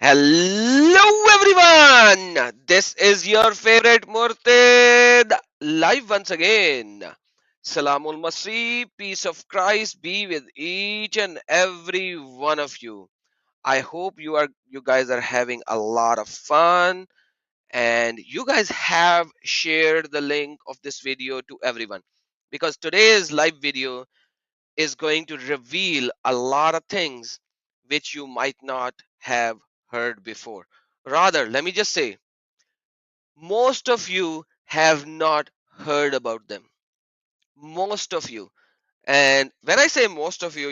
Hello everyone! This is your favorite Murtid live once again. Salamul Masih, peace of Christ be with each and every one of you. I hope you guys are having a lot of fun and you guys have shared the link of this video to everyone because today's live video is going to reveal a lot of things which you might not have heard before. Rather, let me just say, most of you have not heard about them. Most of you. And when I say most of you,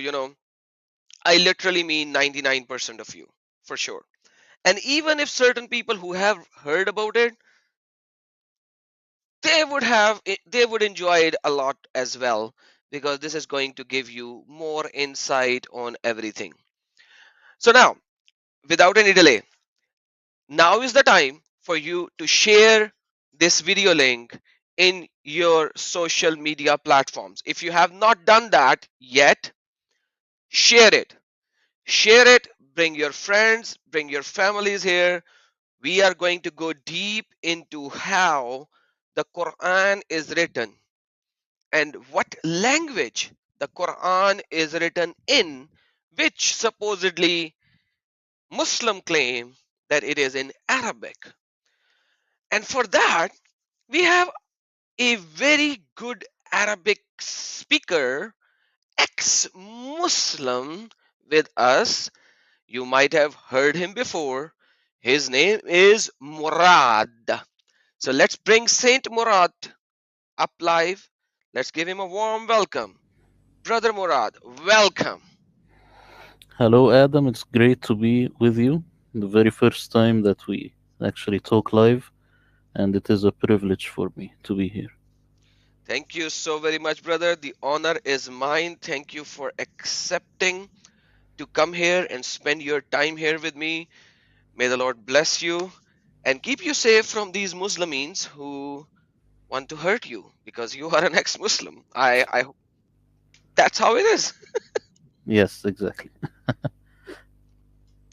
I literally mean 99% of you, for sure. And even if certain people who have heard about it, they would enjoy it a lot as well because this is going to give you more insight on everything. So now, without any delay, now is the time for you to share this video link in your social media platforms. If you have not done that yet, share it. Share it, bring your friends, bring your families here. We are going to go deep into how the Quran is written and what language the Quran is written in, which supposedly Muslim claim that it is in Arabic. And for that, we have a very good Arabic speaker, ex Muslim, with us. You might have heard him before. His name is Murad. So let's bring Saint Murad up live. Let's give him a warm welcome. Brother Murad, welcome. Hello, Adam. It's great to be with you. The very first time that we actually talk live, and it is a privilege for me to be here. Thank you so very much, brother. The honor is mine. Thank you for accepting to come here and spend your time here with me. May the Lord bless you and keep you safe from these Muslims who want to hurt you because you are an ex-Muslim. I That's how it is. Yes, exactly.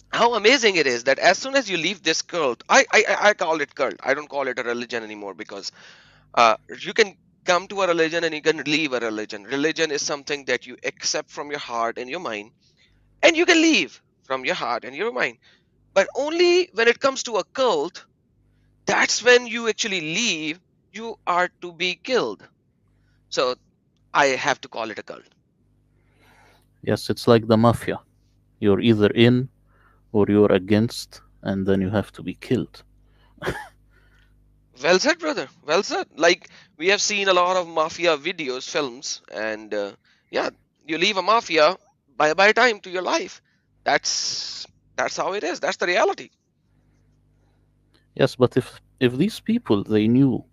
How amazing it is that as soon as you leave this cult, I call it cult. I don't call it a religion anymore because you can come to a religion and you can leave a religion. Religion is something that you accept from your heart and your mind, and you can leave from your heart and your mind. But only when it comes to a cult, that's when you actually leave. You are to be killed. So I have to call it a cult. Yes, it's like the mafia. You're either in or you're against, and then you have to be killed. Well said, brother. Well said. Like we have seen a lot of mafia videos, films, and yeah, you leave a mafia by time to your life. That's that's how it is. That's the reality. Yes, but if these people they knew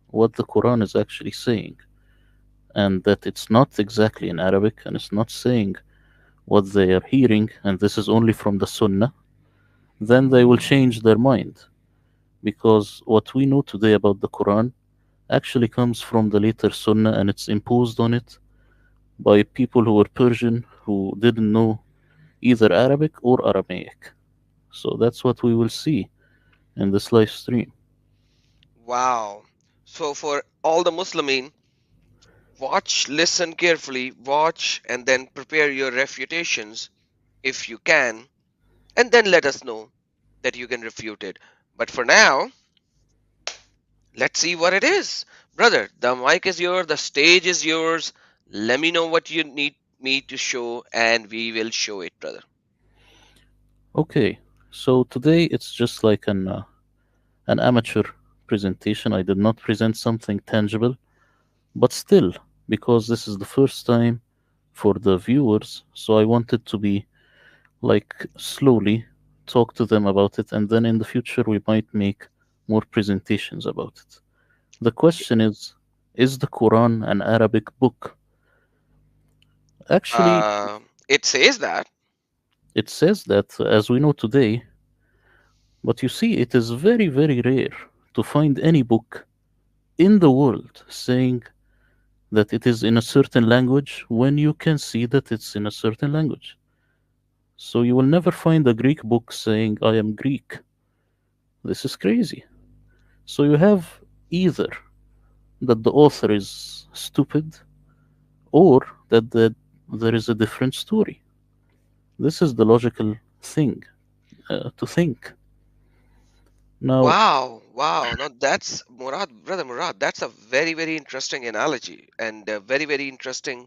what the Quran is actually saying, and that it's not exactly in Arabic, and it's not saying what they are hearing, and this is only from the Sunnah, then they will change their mind. Because what we know today about the Quran actually comes from the later Sunnah and it's imposed on it by people who were Persian who didn't know either Arabic or Aramaic. So that's what we will see in this live stream. Wow. So for all the Muslimin, watch, listen carefully, watch, and then prepare your refutations if you can, and then let us know that you can refute it. But for now, let's see what it is. Brother, the mic is yours, the stage is yours. Let me know what you need me to show, and we will show it, brother. Okay, so today it's just like an amateur presentation. I did not present something tangible, but still, because this is the first time for the viewers, so I wanted to be like slowly talk to them about it, and then in the future we might make more presentations about it. The question is the Quran an Arabic book? Actually, It says that. it says that, as we know today, but you see, it is very, very rare to find any book in the world saying that it is in a certain language when you can see that it's in a certain language. So you will never find a Greek book saying, I am Greek. This is crazy. So you have either that the author is stupid or that there is a different story. This is the logical thing to think. Now, Wow, wow. Now that's Murad, brother Murad. That's a very, very interesting analogy and a very, very interesting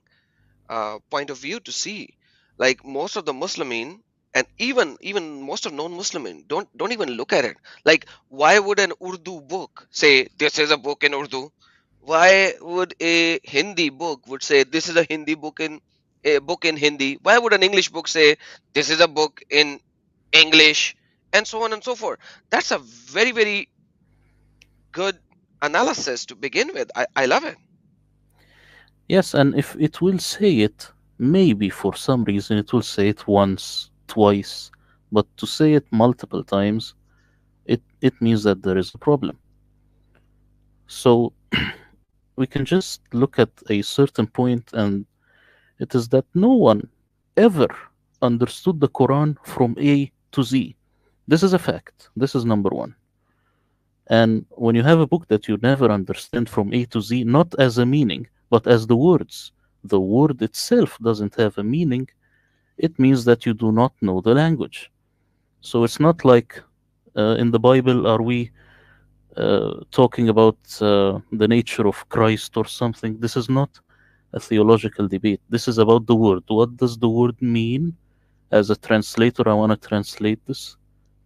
point of view to see. Like most of the Muslimin and even most of non-Muslimin don't even look at it. Like why would an Urdu book say this is a book in Urdu? Why would a Hindi book would say this is a Hindi book in a book in Hindi? Why would an English book say this is a book in English? And so on and so forth. That's a very, very good analysis to begin with. I love it. yes, and if it will say it, maybe for some reason it will say it once, twice, but to say it multiple times, it means that there is a problem. So we can just look at a certain point, and it is that no one ever understood the Quran from A to Z. This is a fact. This is number one. And when you have a book that you never understand from A to Z, not as a meaning, but as the word itself doesn't have a meaning, it means that you do not know the language. So it's not like in the Bible, are we talking about the nature of Christ or something? This is not a theological debate. This is about the word. What does the word mean? As a translator, I want to translate this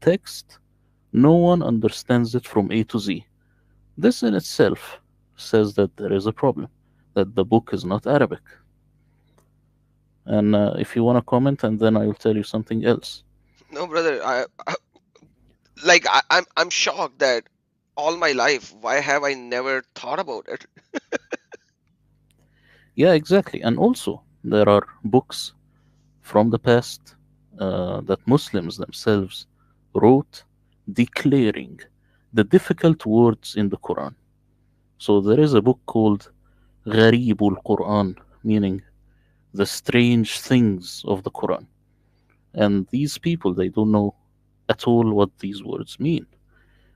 text. No one understands it from A to Z. This in itself says that there is a problem, that the book is not Arabic. And if you want to comment, and then I will tell you something else. No, brother, like I'm shocked that all my life, why have I never thought about it? Yeah, exactly. And also, there are books from the past that Muslims themselves wrote declaring the difficult words in the Quran. So there is a book called Gharibul Quran, meaning the strange things of the Quran. And these people, they don't know at all what these words mean.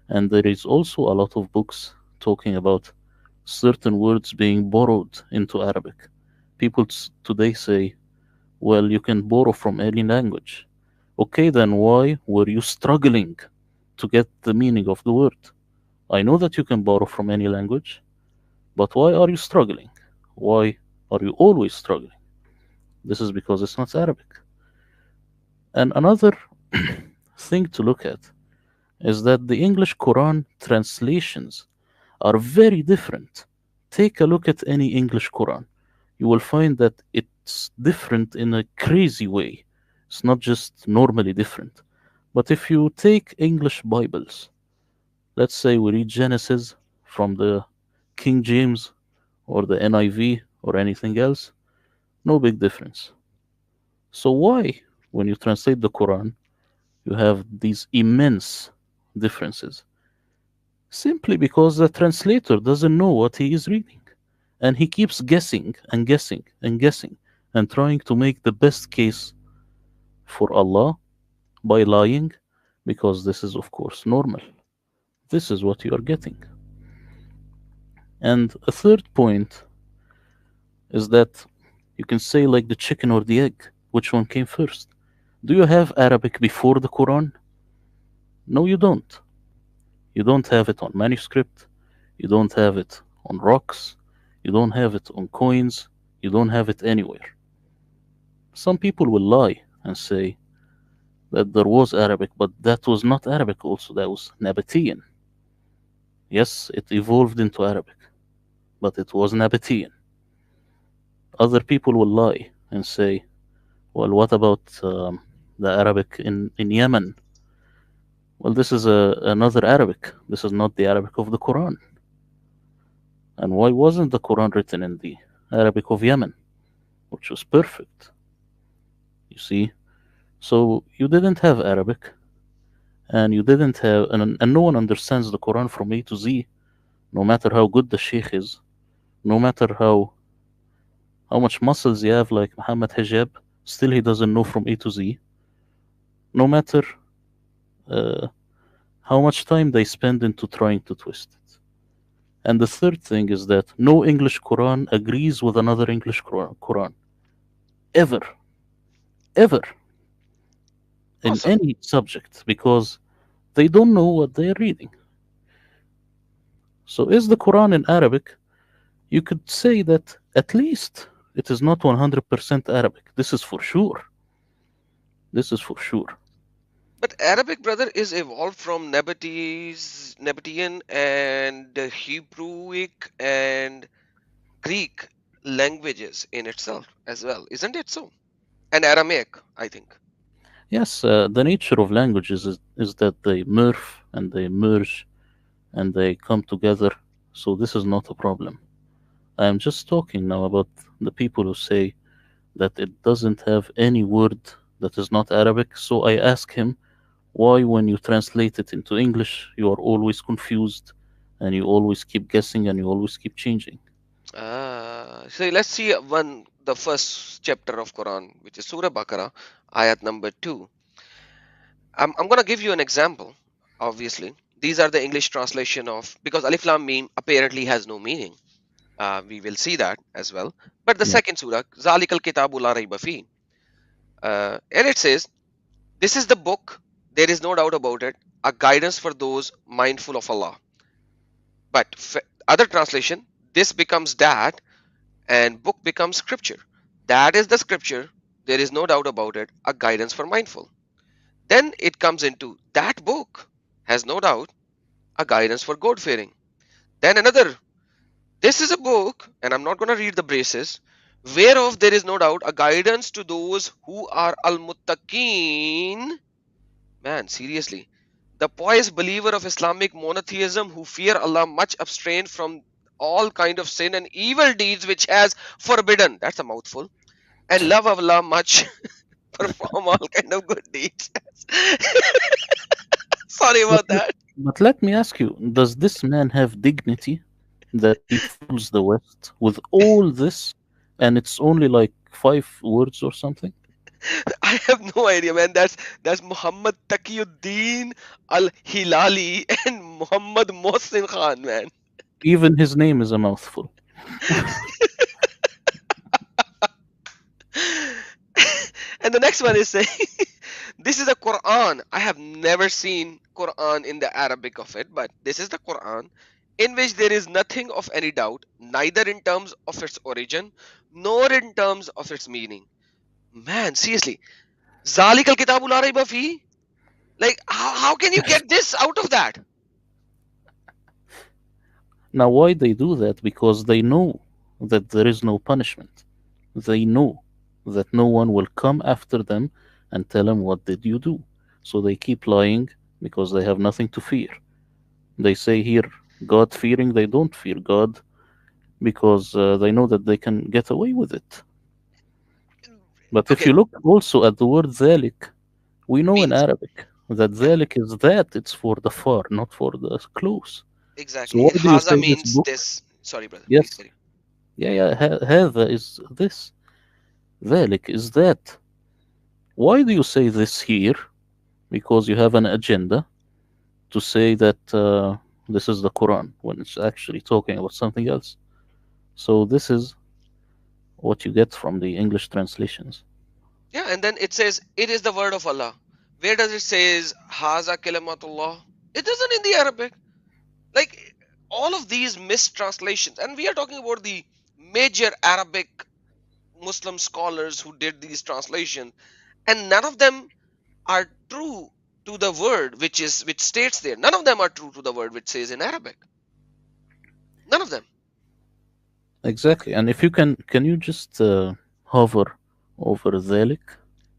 And there is also a lot of books talking about certain words being borrowed into Arabic. People today say, well, you can borrow from any language. Okay, then why were you struggling to get the meaning of the word? I know that you can borrow from any language, but why are you struggling? Why are you always struggling? This is because it's not Arabic. And another thing to look at is that the English Quran translations are very different. Take a look at any English Quran. You will find that it's different in a crazy way. It's not just normally different. But if you take English Bibles, let's say we read Genesis from the King James or the NIV or anything else, no big difference. So why, when you translate the Quran, you have these immense differences? Simply because the translator doesn't know what he is reading. And he keeps guessing and guessing and guessing and trying to make the best case for Allah by lying, because this is, of course, normal. This is what you are getting. And a third point is that you can say, like the chicken or the egg, which one came first? Do you have Arabic before the Quran? No, you don't. You don't have it on manuscript. You don't have it on rocks. You don't have it on coins. You don't have it anywhere. Some people will lie and say that there was Arabic, but that was not Arabic also, that was Nabatean. Yes, it evolved into Arabic, but it was Nabatean. Other people will lie and say, well, what about the Arabic in Yemen? Well, this is another Arabic. This is not the Arabic of the Quran. And why wasn't the Quran written in the Arabic of Yemen, which was perfect? You see? So you didn't have Arabic, and you didn't have, and no one understands the Quran from A to Z, no matter how good the Sheikh is, no matter how much muscles you have, like Muhammad Hijab, still he doesn't know from A to Z. no matter uh, how much time they spend into trying to twist it. And the third thing is that no English Quran agrees with another English Quran ever, ever in Awesome. any subject because they don't know what they are reading. So, is the Quran in Arabic? You could say that at least it is not 100% Arabic. This is for sure. This is for sure. But Arabic, brother, is evolved from Nabatean and Hebrewic and Greek languages in itself as well, isn't it so? And Aramaic, I think. Yes, the nature of languages is that they morph and they merge and they come together. So, this is not a problem. I am just talking now about the people who say that it doesn't have any word that is not Arabic. So, I ask him why, when you translate it into English, you are always confused and you always keep guessing and you always keep changing. So let's see the first chapter of Quran, which is Surah Baqarah, ayat number 2. I'm gonna give you an example. Obviously, these are the English translation of, because Alif Lam Mim apparently has no meaning. We will see that as well. But the Yeah. second surah, Zalikal Kitabu La Rayba Fi, and it says, "This is the book. There is no doubt about it. A guidance for those mindful of Allah." But other translation, this becomes that, and book becomes scripture. That is the scripture. There is no doubt about it. A guidance for mindful. Then it comes into that book has no doubt a guidance for God fearing. Then another. This is a book, and I'm not going to read the braces, whereof there is no doubt a guidance to those who are al muttaqeen. Man, seriously. The pious believer of Islamic monotheism who fear Allah much abstain from all kind of sin and evil deeds which has forbidden. That's a mouthful. And love Allah much, perform all kind of good deeds. Sorry But, about that. but let me ask you, does this man have dignity that he fools the West with all this and it's only like 5 words or something? I have no idea, man. That's Muhammad Taqiyuddin Al Hilali and Muhammad Mohsin Khan, man. Even his name is a mouthful. And the next one is saying, this is a Quran. I have never seen Quran in the Arabic of it, but this is the Quran in which there is nothing of any doubt, neither in terms of its origin nor in terms of its meaning. Man, seriously, Zalikal Kitabul La Rayba Fi? Like, how can you get this out of that? Now, why they do that? Because they know that there is no punishment. They know that no one will come after them and tell them, "What did you do?" So they keep lying because they have nothing to fear. They say here, God fearing, they don't fear God because they know that they can get away with it. But if Okay, you look also at the word ذلك, we know in means, Arabic that yeah, ذلك is that, it's for the far, not for the close. So exactly. why do you Haza say this means book? this. Sorry, brother, please Yes, carry yeah, yeah, هذا is this. ذلك is that. Why do you say this here? Because you have an agenda to say that this is the Quran when it's actually talking about something else. So this is what you get from the English translations. Yeah, and then it says it is the word of Allah. Where does it says Haza Kalimatullah? It doesn't in the Arabic. Like all of these mistranslations, and we are talking about the major Arabic Muslim scholars who did these translations, and none of them are true to the word which states there. None of them are true to the word which says in Arabic. None of them. Exactly. And if you can you just hover over ذلك?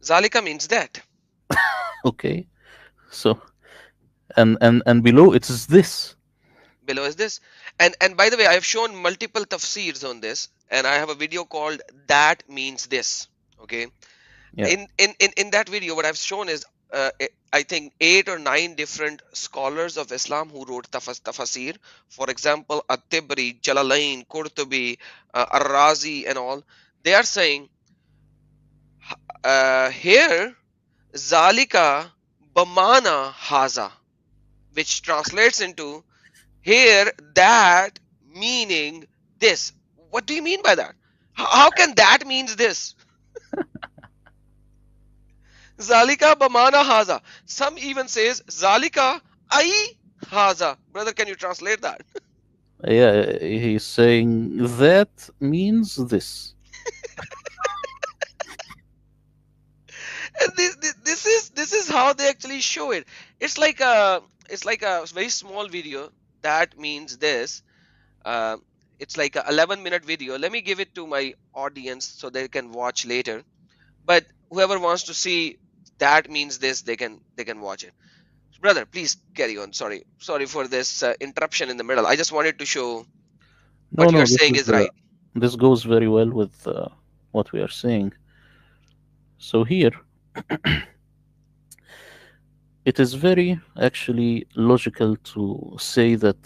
Zalika means that. Okay. So and below it is this. Below is this. And by the way, I have shown multiple tafsirs on this, and I have a video called That Means This. Okay. Yeah. In that video, what I've shown is I think 8 or 9 different scholars of Islam who wrote tafsir. For example, At-Tibri, Jalalain, Qurtubi, Ar-Razi, and all. They are saying here Zalika bamana haza, which translates into here that meaning this. What do you mean by that? How can that means this? Zalika bamana haza. Some even says Zalika ai haza. Brother, can you translate that? Yeah, he's saying that means this. And this is how they actually show it. It's like a very small video that means this. Uh, it's like a 11-minute video. Let me give it to my audience so they can watch later. But whoever wants to see that means this, they can watch it. Brother, please carry on. Sorry for this interruption in the middle. I just wanted to show No, what you no, are saying is right. this goes very well with what we are saying. So here, it is very actually logical to say that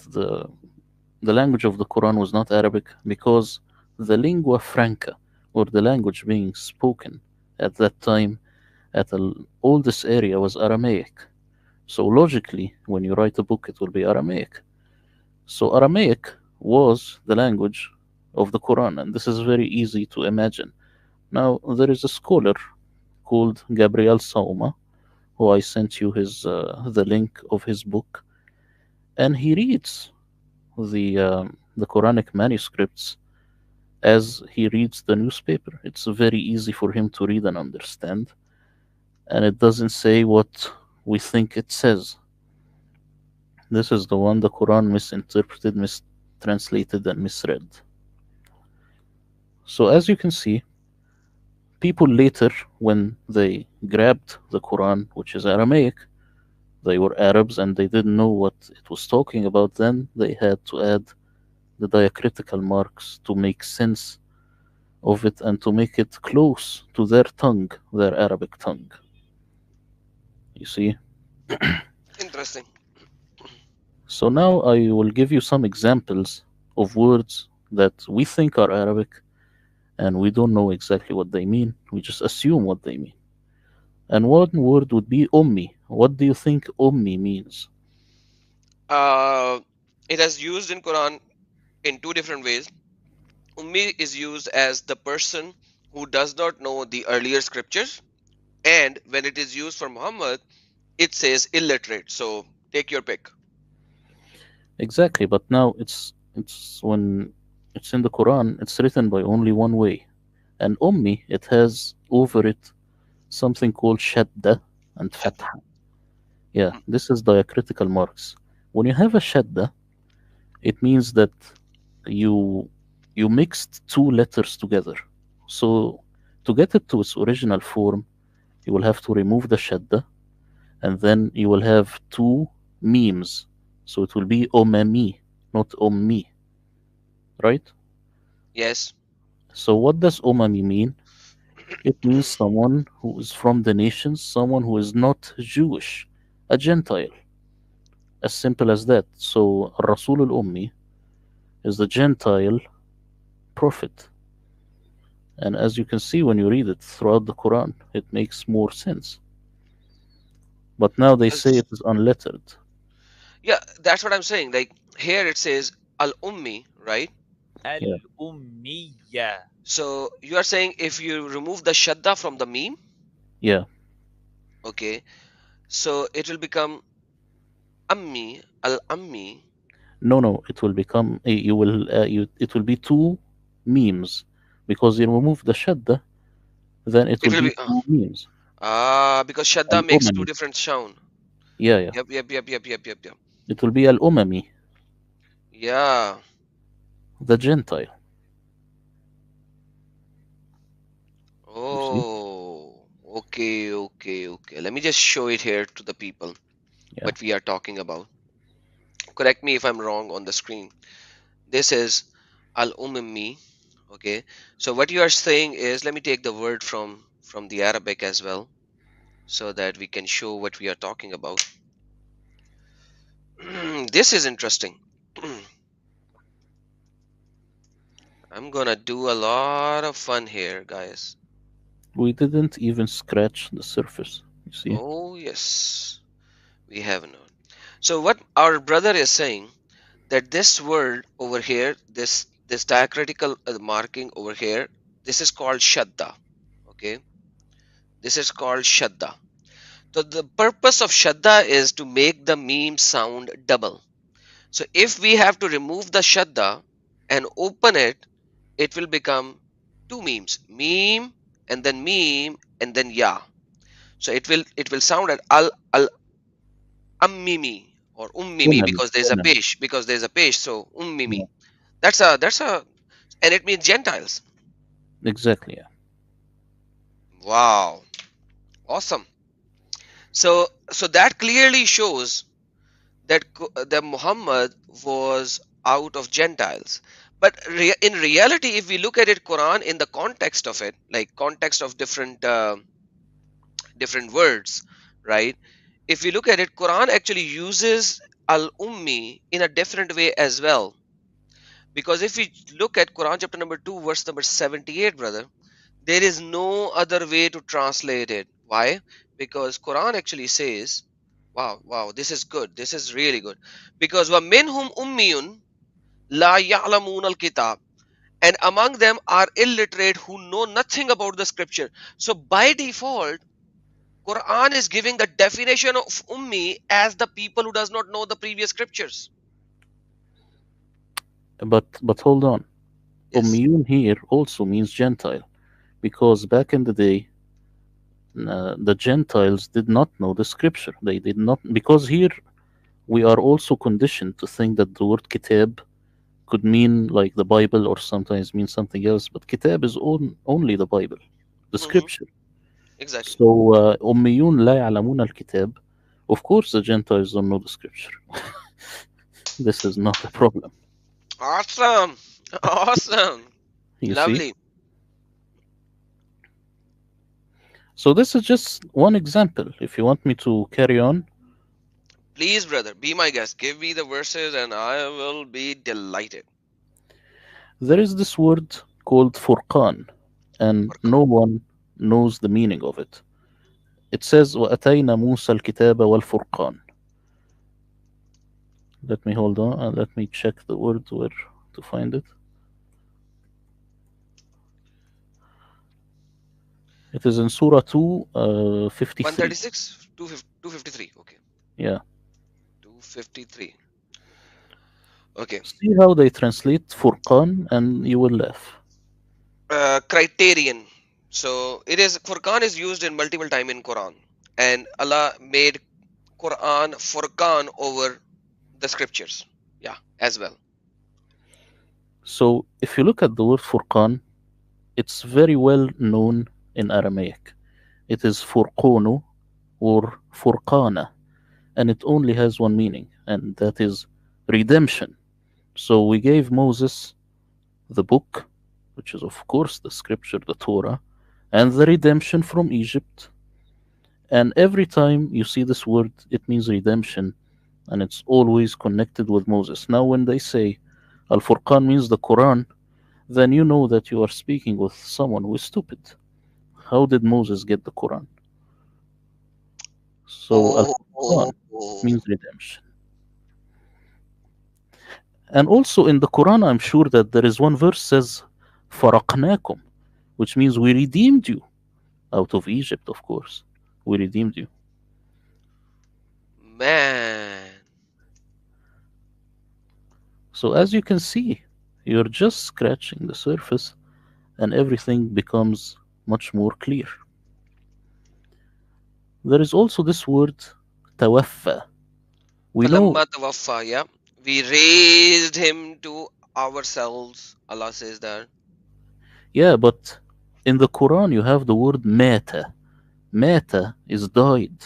the language of the Quran was not Arabic because the lingua franca, or the language being spoken at that time at the oldest area, was Aramaic. So logically, when you write a book, it will be Aramaic. So Aramaic was the language of the Quran, and this is very easy to imagine. Now, there is a scholar called Gabriel Sauma, who I sent you the link of his book, and he reads the Quranic manuscripts as he reads the newspaper. It's very easy for him to read and understand, and it doesn't say what we think it says. This is the one the Quran misinterpreted, mistranslated, and misread. So, as you can see, people later, when they grabbed the Quran, which is Aramaic, they were Arabs and they didn't know what it was talking about, then they had to add the diacritical marks to make sense of it and to make it close to their tongue, their Arabic tongue. You see? Interesting. So now I will give you some examples of words that we think are Arabic and we don't know exactly what they mean. We just assume what they mean. And one word would be Ummi. What do you think Ummi means? Uh, it has used in Quran in two different ways. Ummi is used as the person who does not know the earlier scriptures, and when it is used for Muhammad, it says illiterate. So take your pick. Exactly, but now it's when it's in the Quran, it's written by only one way. And Ummi, it has over it something called Shadda and Shadda. Fatha. Yeah, Mhm. this is diacritical marks. When you have a Shadda, it means that you you mixed two letters together. So to get it to its original form, you will have to remove the Shadda, and then you will have two memes. So it will be Omami, not Ommi, right? Yes. So what does Omami mean? It means someone who is from the nations, someone who is not Jewish, a Gentile. As simple as that. So Rasul al Ummi is the Gentile prophet. And as you can see when you read it throughout the Quran, it makes more sense. But now they say Because it is unlettered. yeah, that's what I'm saying. Like here it says al ummi, right? Yeah, الأمية. So you are saying if you remove the shadda from the meme, yeah. okay, so it will become ammi, al ammi. No, no, it will become you will it will be two memes because you remove the shadda, then it It will will be be two memes. because shadda Al makes two umami. different sound. Yeah, yeah. Yep. It will be al umami, Yeah. the Gentile. You see? Oh, okay. Let me just show it here to the people Yeah. what we are talking about. Correct me if I'm wrong on the screen. This is al ummi. Okay. So what you are saying is, let me take the word from the Arabic as well, so that we can show what we are talking about. This is interesting. I'm gonna do a lot of fun here, guys. We didn't even scratch the surface. You see? Oh, yes, we have known. So what our brother is saying, that this word over here, this diacritical marking over here, this is called shadda. Okay, this is called shadda. So the purpose of shadda is to make the meme sound double. So if we have to remove the shadda and open it, it will become two memes, meme and then ya. So it will sound at al ummimi or ummimi Women, because there's a women. pesh, so Yeah, ummimi. That's a and it means Gentiles. exactly. Yeah. Wow, awesome. So that clearly shows that Muhammad was out of Gentiles. But in reality, if we look at it, Quran in the context of it, like context of different words, right? If we look at it, Quran actually uses al ummi in a different way as well. Because if we look at Quran chapter number 2, verse number 78, brother, there is no other way to translate it. Why? Because Quran actually says, wow, this is good. This is really good. Because وَمِنْهُمْ أُمِّيٌّ لَا يَعْلَمُونَ الْكِتَابِ, and among them are illiterate who know nothing about the scripture. So by default, Quran is giving the definition of ummi as the people who does not know the previous scriptures. But hold on. Yes. Ummiyun here also means Gentile, because back in the day, the Gentiles did not know the scripture. They did not, because here we are also conditioned to think that the word kitab could mean like the Bible or sometimes mean something else, but kitab is only the Bible, the Hmm. scripture. Exactly. So, أميون لا يعلمون الكتاب. Of course, the Gentiles don't know the scripture. This is not a problem. Awesome. Awesome. You see? Lovely. So, this is just one example. If you want me to carry on, Please, brother, be my guest. Give me the verses and I will be delighted. there is this word called Furqan, and Furqan. no one knows the meaning of it. It says, وَأَتَيْنَا مُوسَى الْكِتَابَ وَالْفُرْقَانَ. Let me hold on and let me check the word where to find it. It is in Surah 2, 53. 136, 253. Okay. Yeah. 253. Okay. See how they translate Furqan and you will laugh. Criterion. So it is Furqan is used in multiple time in Quran, and Allah made Quran Furqan over the scriptures. Yeah, as well. So if you look at the word Furqan, it's very well known in Aramaic. It is Furqunu or Furqana, and it only has one meaning, and that is redemption. So we gave Moses the book, which is, of course, the scripture, the Torah, and the redemption from Egypt. And every time you see this word, it means redemption, and it's always connected with Moses. Now, when they say Al Furqan means the Quran, then you know that you are speaking with someone who is stupid. How did Moses get the Quran? So Al Oh, Furqan oh, oh. means redemption. And also in the Quran, I'm sure that there is one verse says, Faraqnakum, which means we redeemed you out of Egypt, of course. We redeemed you. Man. So as you can see, you're just scratching the surface and everything becomes much more clear. There is also this word, tawaffa. We know, Falamma tawaffa, yeah. We raised him to ourselves. Allah says that. yeah, but in the Quran you have the word mata. Mata is died,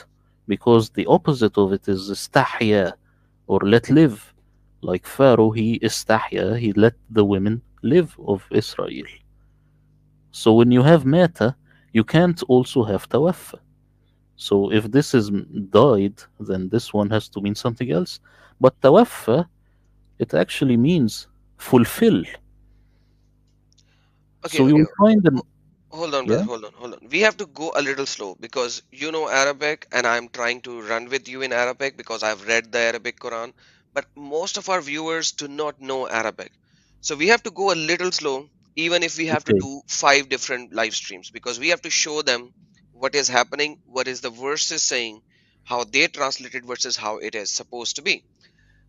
because the opposite of it is istahya, or let live. Like Pharaoh, he istahya, he let the women live of Israel. So when you have mata, you can't also have tawaffa. So if this is died, then this one has to mean something else. But tawaffa, it actually means fulfill. Okay, So you okay. will find them. Hold on, brother. Yeah? Hold on. Hold on. We have to go a little slow because you know Arabic, and I'm trying to run with you in Arabic because I've read the Arabic Quran. But most of our viewers do not know Arabic. So we have to go a little slow, even if we have to Okay. do 5 different live streams, because we have to show them what is happening, what is the verses saying, how they translate it versus how it is supposed to be.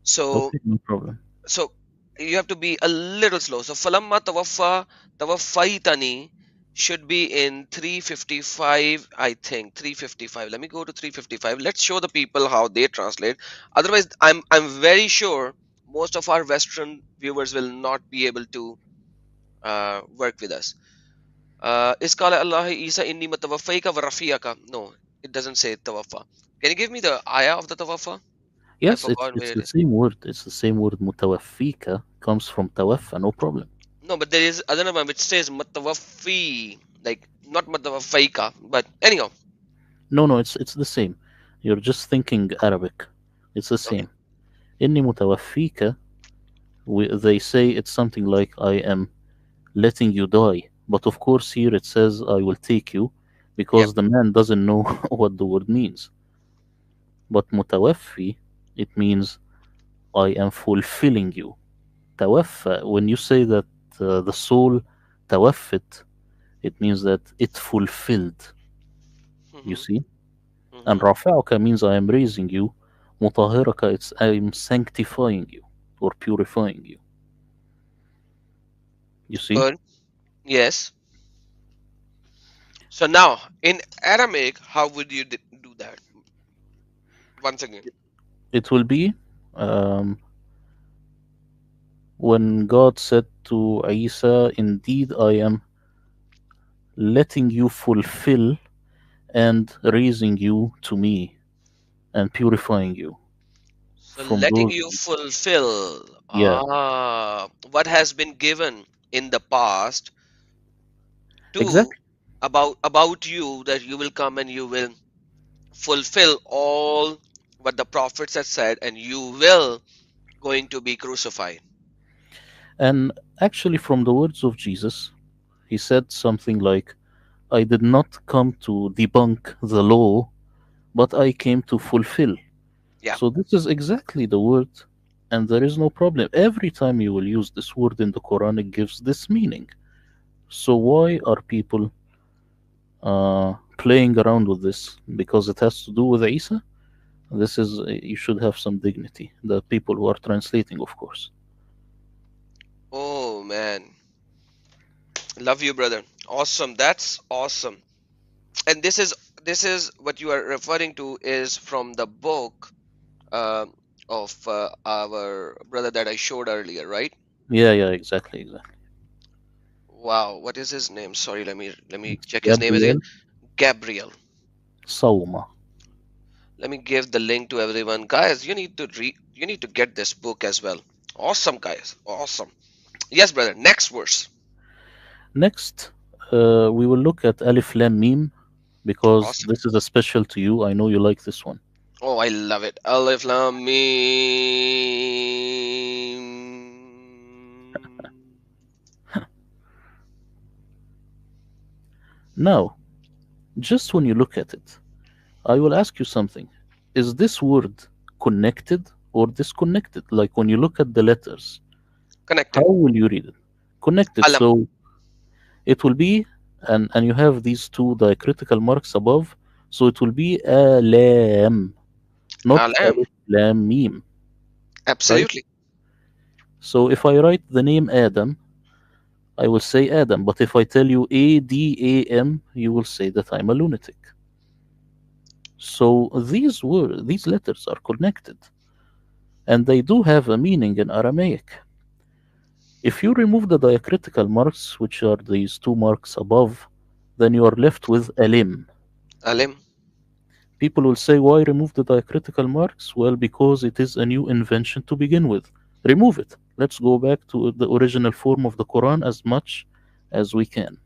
So Okay, no problem. so you have to be a little slow. So falamma tawaffaitani should be in 355, I think 355. Let me go to 355. Let's show the people how they translate. Otherwise, I'm very sure most of our Western viewers will not be able to work with us. Iskala Allah Isa inni matawaffayka wa rafiyaka. No, it doesn't say tawaffa. Can you give me the ayah of the tawaffa? I Yes, forgot where it's it the is. same word. It's the same word. Mutawaffika comes from tawaffa, no problem. No, but there is other one which says matawaffi, like not matawaffaika, but anyhow. No, no, it's the same. You're just thinking Arabic. It's the Okay. same. Inni mutawaffika, they say it's something like I am letting you die. But of course, here it says I will take you Yep. because the man doesn't know what the word means. But mutawaffi, it means I am fulfilling you. Tawaffa, when you say that the soul tawaffit, it means that it fulfilled. You Mhm. see? And Mhm. rafa'uka means I am raising you. Mutahiraka, it's I am sanctifying you or purifying you. You see? Good. Yes. So now in Aramaic, how would you do that? Once again. It will be um, when God said to Isa, indeed I am letting you fulfill and raising you to me and purifying you So from letting those. you fulfill Yeah, what has been given in the past to exactly. about you, that you will come and you will fulfill all what the prophets have said, and you will going to be crucified. And actually, from the words of Jesus, he said something like, I did not come to debunk the law, but I came to fulfill. Yeah. So, this is exactly the word, and there is no problem. Every time you will use this word in the Quran, it gives this meaning. So, why are people playing around with this? Because it has to do with Isa? This is, you should have some dignity. The people who are translating, of course. Oh man, love you, brother. Awesome. That's awesome. And this is what you are referring to is from the book um of our brother that I showed earlier, right? Yeah, yeah, exactly, exactly. Wow. What is his name? Sorry, let me It's check his name again. Gabriel Gabriel. Sauma. Let me give the link to everyone. Guys, you need to read. You need to get this book as well. Awesome, guys. Awesome. Yes, brother. Next verse. Next, we will look at Alif Lam Mim because Awesome. this is a special to you. I know you like this one. Oh, I love it. Alif Lam Mim. Now, just when you look at it, I will ask you something. Is this word connected or disconnected? Like when you look at the letters, how Connected. will you read it? Connected. Alam. So it will be, and you have these two diacritical marks above. So it will be a lam, not Alam. Alif Lam Mim, right? Absolutely. So if I write the name Adam, I will say Adam. But if I tell you Adam, you will say that I'm a lunatic. So these letters are connected, and they do have a meaning in Aramaic. If you remove the diacritical marks, which are these two marks above, then you are left with alim. Alim. People will say, why remove the diacritical marks? Well, because it is a new invention to begin with. Remove it. Let's go back to the original form of the Quran as much as we can.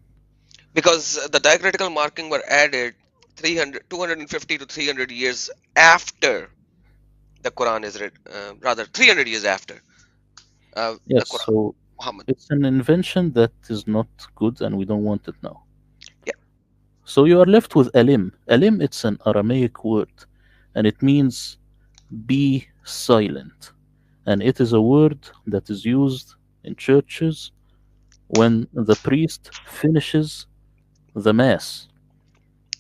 Because the diacritical marking were added 300, 250 to 300 years after the Quran is read, rather 300 years after the Yes, Quran, so Muhammad. it's an invention that is not good and we don't want it now. So you are left with alim. Alim, it's an Aramaic word, and it means be silent. And it is a word that is used in churches when the priest finishes the mass.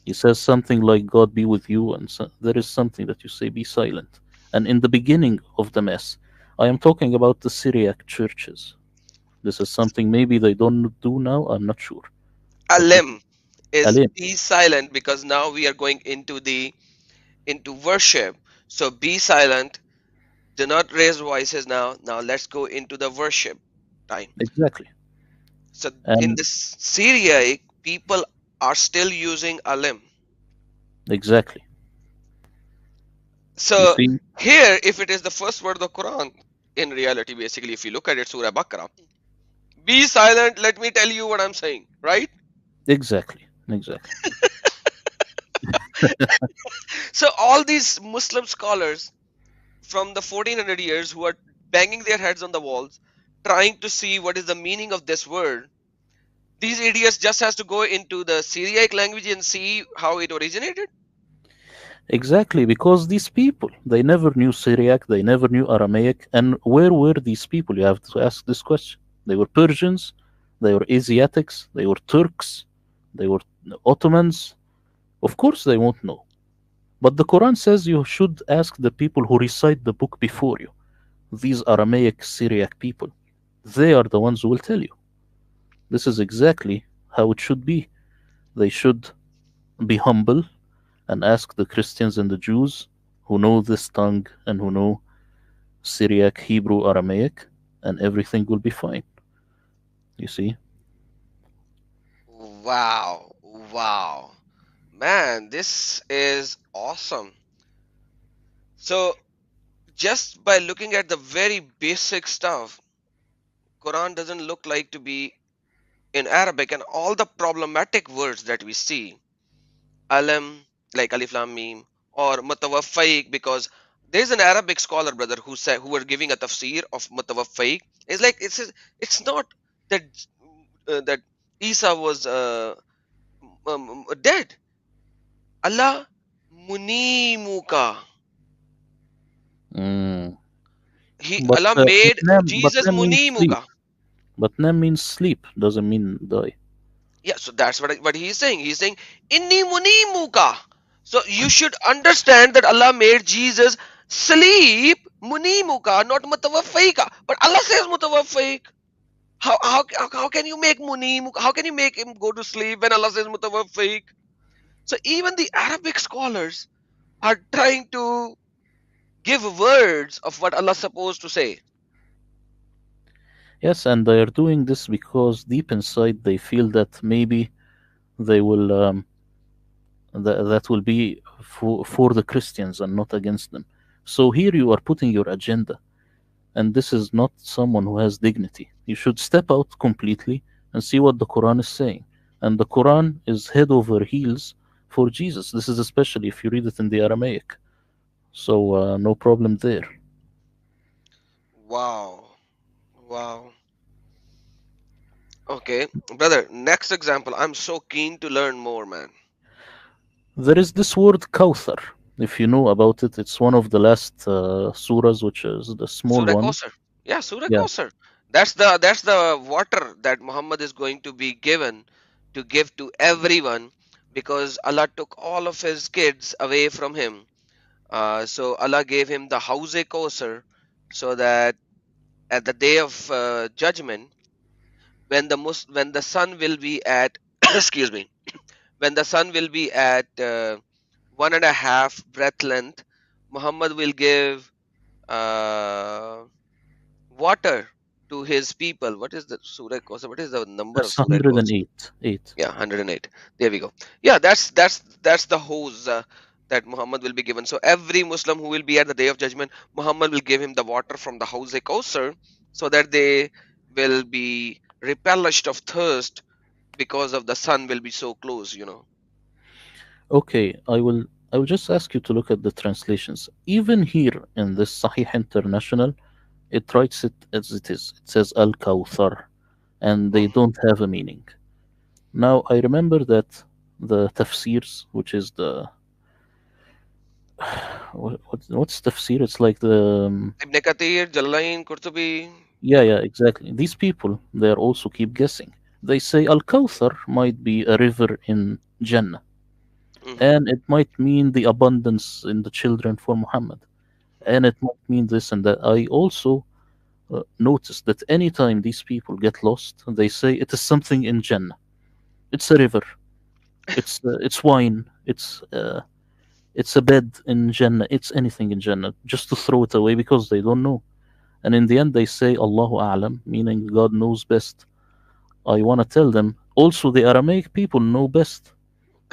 He says something like, God be with you, and so, there is something that you say, be silent. And in the beginning of the mass, I am talking about the Syriac churches. This is something maybe they don't do now, I'm not sure. But this Alim is alim, be silent, because now we are going into worship. So be silent. Do not raise voices now. Now let's go into the worship time. exactly. So in And this Syriac, people are still using alim. exactly. You So see, here, if it is the first word of the Quran, in reality, basically, if you look at it, Surah Baqarah, be silent. Let me tell you what I'm saying, right? exactly, exactly. So all these Muslim scholars from the 1400 years who are banging their heads on the walls, trying to see what is the meaning of this word, these idiots just has to go into the Syriac language and see how it originated. Exactly, because these people, they never knew Syriac, they never knew Aramaic, and where were these people? You have to ask this question. They were Persians, they were Asiatics, they were Turks, they were Ottomans. Of course, they won't know. But the Quran says you should ask the people who recite the book before you. These Aramaic Syriac people, they are the ones who will tell you. This is exactly how it should be. They should be humble and ask the Christians and the Jews who know this tongue and who know Syriac, Hebrew, Aramaic, and everything will be fine. You see? Wow, wow, man, this is awesome. So just by looking at the very basic stuff, Quran doesn't look like to be in Arabic, and all the problematic words that we see, alam, like alif lam mim, or mutawaffiq, because there's an Arabic scholar, brother, who said, who were giving a tafsir of mutawaffiq. It's like it's not that that Isa was dead. Allah munimuka. Mm. He But, Allah uh, but, made nam, but Jesus nam means sleep. munimuka. But nam means sleep, doesn't mean die. Yeah, so that's what he's saying. He's saying inni munimuka. So you should understand that Allah made Jesus sleep munimuka, not mutawaffika. But Allah says mutawaffik. How can you make munimuka? How can you make him go to sleep when Allah says mutawaffik? So even the Arabic scholars are trying to give words of what Allah's supposed to say. Yes, and they are doing this because deep inside they feel that maybe they will that will be for the Christians and not against them. So here you are putting your agenda, and this is not someone who has dignity. You should step out completely and see what the Quran is saying. And the Quran is head over heels for Jesus. This is especially if you read it in the Aramaic. So no problem there. Wow. Wow. Okay, brother, next example. I'm so keen to learn more, man. There is this word Kauthar. If you know about it, it's one of the last surahs, which is the small Surah one. Kausar. Yeah, Surah Yeah, Kausar. That's the water that Muhammad is going to be given to give to everyone, because Allah took all of his kids away from him. So Allah gave him the House Kausar, so that at the day of judgment, when the sun will be at excuse me, when the sun will be at 1.5 breath length, Muhammad will give uh, water to his people. What is the Surah Kausar? What is the number of that's Surah Kausar? 108. 8. Yeah, 108. There we go. Yeah, that's the hose that Muhammad will be given. So every Muslim who will be at the day of judgment, Muhammad will give him the water from the House Kausar, so that they will be replenished of thirst, because of the sun will be so close. Okay, I will just ask you to look at the translations. Even here in this Sahih International, it writes it as it is. It says Al Kawthar, and they Mm. don't have a meaning. Now I remember that the tafsirs, which is the what's tafsir? It's like the Ibn Kathir, Jalalain, Qurtubi. yeah, yeah, exactly. These people, they are also keep guessing. They say Al Kawthar might be a river in Jannah, Hmm. and it might mean the abundance in the children for Muhammad, and it might mean this and that. I also noticed that anytime these people get lost, they say it is something in Jannah. It's a river. It's wine. It's a bed in Jannah. It's anything in Jannah, just to throw it away because they don't know. And in the end, they say Allahu A'lam, meaning God knows best. I want to tell them also the Aramaic people know best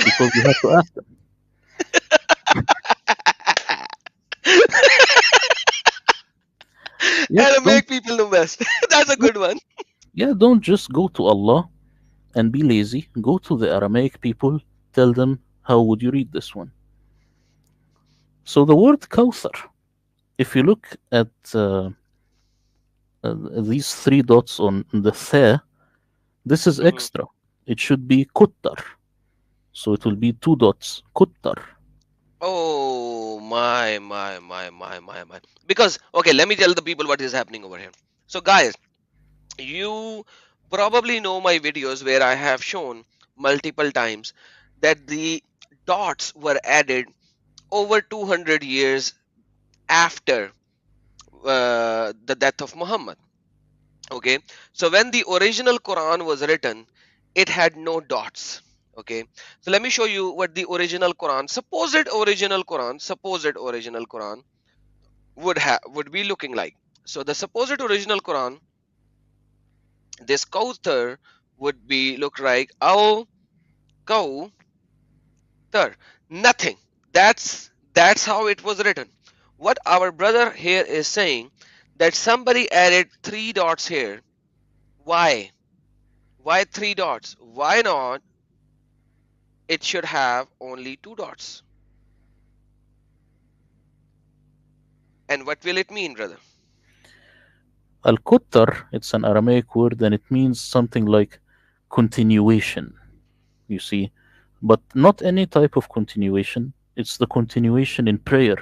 because you have to ask them. Yeah, And don't make people know best. That's a yeah, good one. yeah, don't just go to Allah and be lazy. Go to the Aramaic people, tell them how would you read this one. So the word Kawthar, if you look at these three dots on the tha, this is Hmm. extra. It should be Kuttar. So it will be two dots. Kuttar. Oh my. Because okay, let me tell the people what is happening over here. So guys, you probably know my videos where I have shown multiple times that the dots were added over 200 years after the death of Muhammad. Okay, so when the original Quran was written, it had no dots. Okay, so let me show you what the original Quran, supposed original Quran would be looking like. So the supposed original Quran, this Kauthar would be look like Al Kauthar, nothing. That's how it was written. What our brother here is saying, that somebody added three dots here. Why? Why three dots? Why not? It should have only two dots. And what will it mean, brother? Al Kuttar, it's an Aramaic word and it means something like continuation, you see. But not any type of continuation. It's the continuation in prayer.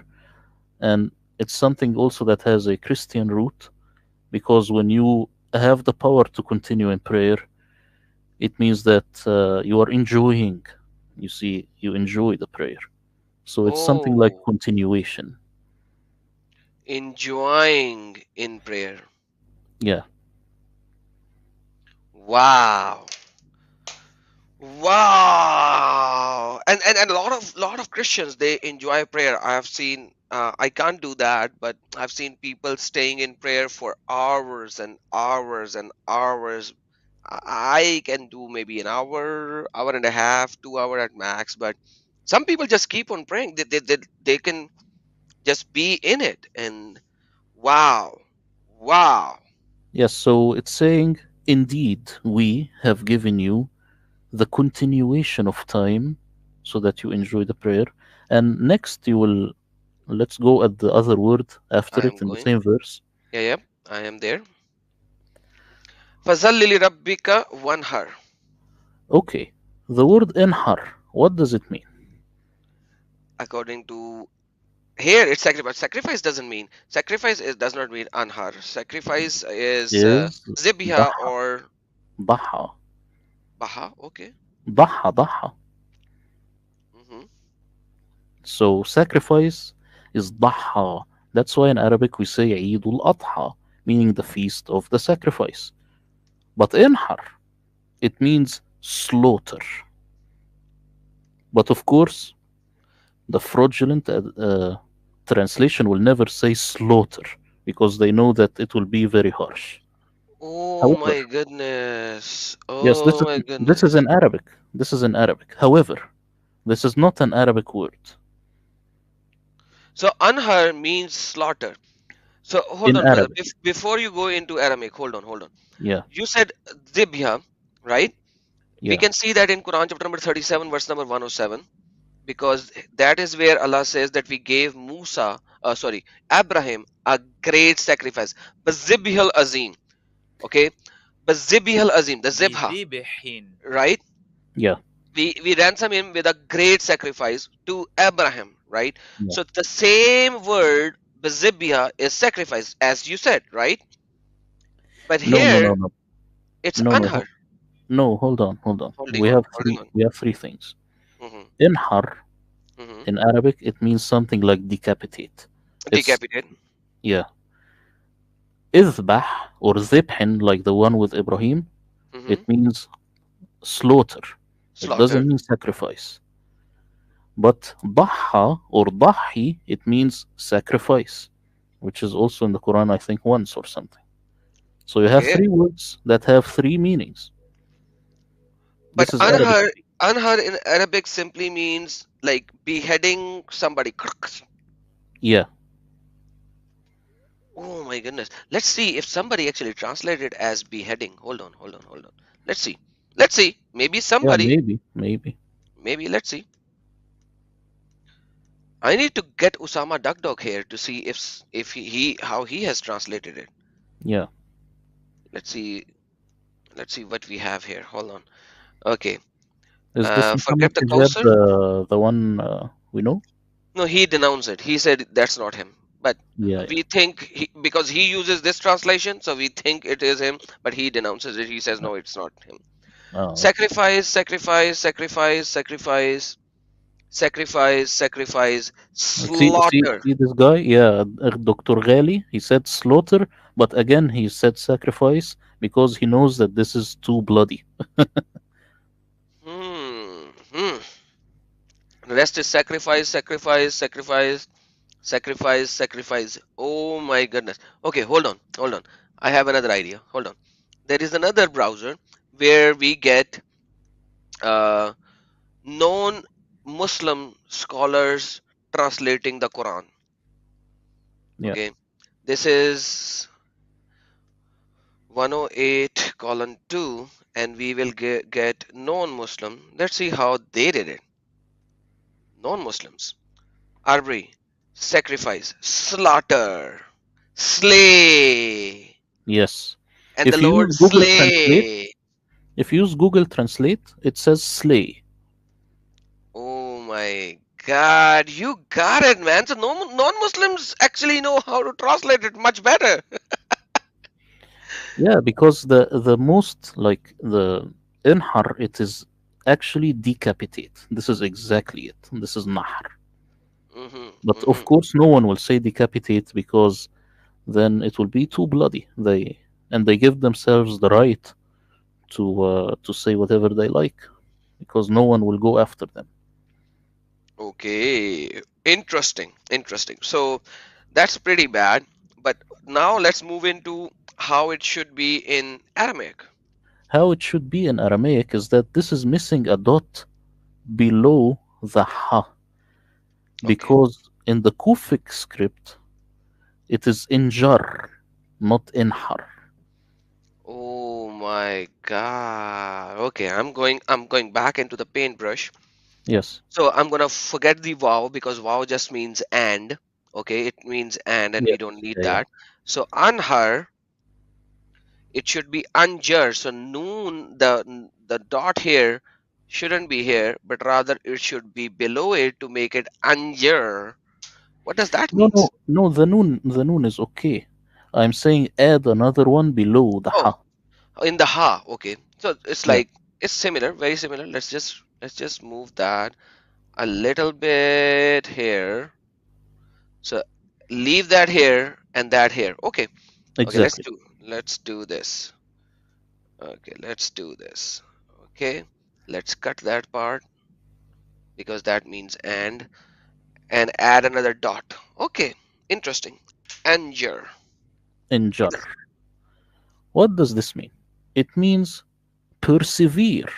And it's something also that has a Christian root because when you have the power to continue in prayer, it means that you are enjoying, you see, you enjoy the prayer. So it's something like Oh, continuation. enjoying in prayer. Yeah. Wow. Wow. And a lot of Christians, they enjoy prayer. I have seen I can't do that, but I've seen people staying in prayer for hours and hours and hours. I can do maybe an hour, hour and a half, 2 hour at max, but some people just keep on praying. They can just be in it. And wow. Wow. Yes, so it's saying, indeed, we have given you the continuation of time so that you enjoy the prayer. And next, you will, let's go at the other word after I it am in the going. same verse. Yeah, yeah. I am there. Fazalli li rabbika wanhar. Okay, the word inhar, what does it mean? According to here, it's sacrifice. Sacrifice doesn't mean sacrifice does not mean anhar. Sacrifice is Is zibha ضحى or ضحى baha. Okay. ضحى. Hmm. So sacrifice is ضحى. That's why in Arabic we say Eid al-Adha, meaning the feast of the sacrifice. But inhar, it means slaughter. But of course, the fraudulent translation will never say slaughter because they know that it will be very harsh. Oh However, my goodness. yes, Oh my this is in goodness. Arabic. This is in Arabic. However, this is not an Arabic word So anhar means slaughter. So hold in on, brother. Arabic. Before you go into Aramaic, hold on. Yeah, You said zibha, right? We yeah, can see that in Quran chapter number 37, verse number 107, because that is where Allah says that we gave Abraham a great sacrifice. Bazibihal Azim. Okay? Bazibihal Azim, the Zibha, بذبح right? yeah. we ransom him with a great sacrifice to Abraham, right? Yeah. So the same word bezibia is sacrifice, as you said, right? But No, no, no, here no, it's no, no, anhar. no. Hold on, hold on. Holding We on, have holding three. on. We have three things. Hmm. Inhar Hmm. in Arabic, it means something like decapitate. It's Decapitate. yeah. Izbah or zibhin, like the one with Ibrahim, Hmm. it means slaughter. It Slaughter. doesn't mean sacrifice. But Baha or Dahi, it means sacrifice, which is also in the Quran, I think, once or something. So you have Okay. three words that have three meanings. But This is Arabic. anhar in Arabic simply means like beheading somebody. Yeah, Oh my goodness. Let's see if somebody actually translated as beheading. Hold on, hold on, hold on. Let's see. Let's see. Maybe yeah, somebody. maybe, maybe. Maybe let's see. I need to get Usama Duck Dog here to see if he how he has translated it. Yeah. Let's see. Let's see what we have here. Hold on. Okay. Is this Muhammad Forget the Hijab, Kausar. the one we know? No, he denounced it. He said that's not him. But Yeah, yeah. we think because he uses this translation, so we think it is him. But he denounces it. He says no, it's not him. Oh, okay. Sacrifice, sacrifice, sacrifice, sacrifice, sacrifice, sacrifice, slaughter. See this guy? Yeah, Dr. Ghali, he said slaughter, but again he said sacrifice because he knows that this is too bloody. Hmm. The rest is sacrifice, sacrifice, sacrifice, sacrifice, sacrifice. Oh my goodness. Okay, hold on. I have another idea. Hold on. There is another browser where we get uh, non-Muslim scholars translating the Quran. Yeah. Okay, this is 108 colon 2, and we will get non-Muslim. Let's see how they did it. Non-Muslims. Arbitrary, sacrifice, slaughter, slay, Yes. and the If you Lord use Google Translate, slay. it says slay. Oh my God, you got it, man. So non-Muslims actually know how to translate it much better. Yeah, because the most like the inhar, it is actually decapitate. This is exactly it. This is nahr. Hmm. But of Hmm. course, no one will say decapitate because then it will be too bloody. They give themselves the right to say whatever they like because no one will go after them. Okay, interesting, interesting. So that's pretty bad. But now let's move into how it should be in Aramaic. How it should be in Aramaic is that this is missing a dot below the ha Okay. because in the Kufic script it is injar, not inhar. Oh my God. Okay, I'm going back into the paintbrush. Yes, So I'm gonna forget the wow because wow just means and. Okay, it means and we yes, don't need yeah, yeah. that. So anhar, it should be anjar. So noon, the dot here shouldn't be here, but rather it should be below it to make it anjar. What does that No, means? no, no. The noon is okay. I'm saying add another one below the Oh, ha. in the ha. Okay, so it's Yeah, like it's similar, very similar. Let's just move that a little bit here. So leave that here and that here. Okay. Okay, let's exactly. do let's do this. Okay, let's do this. Okay, let's cut that part because that means and add another dot. Okay, interesting. Anger. Injar. What does this mean? It means persevere.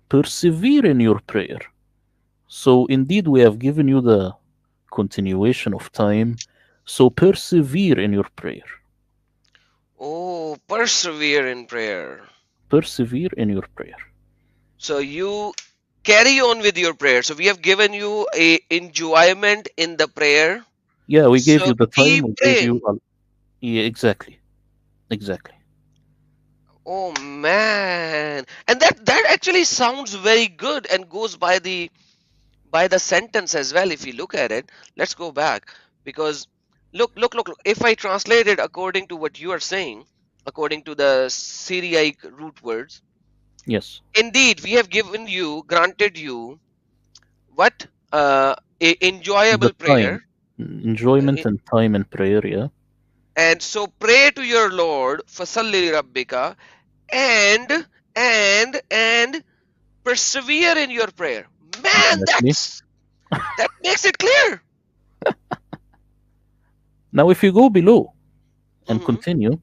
Persevere in your prayer. So indeed, we have given you the continuation of time. So persevere in your prayer. Oh, persevere in prayer. Persevere in your prayer. So you carry on with your prayer. So we have given you a enjoyment in the prayer. Yeah, we gave So you the time. keep We gave praying. you. Yeah, exactly. Exactly. Oh man. And that actually sounds very good and goes by the sentence as well. If you look at it, let's go back, because look, if I translate it according to what you are saying, according to the Syriac root words, Yes, indeed we have given you, granted you what, a the enjoyable time, prayer. enjoyment and time in prayer. Yeah, And so pray to your Lord, fasalli rabbika, and and persevere in your prayer. Man, exactly. that makes it clear. Now, if you go below and Hmm. continue,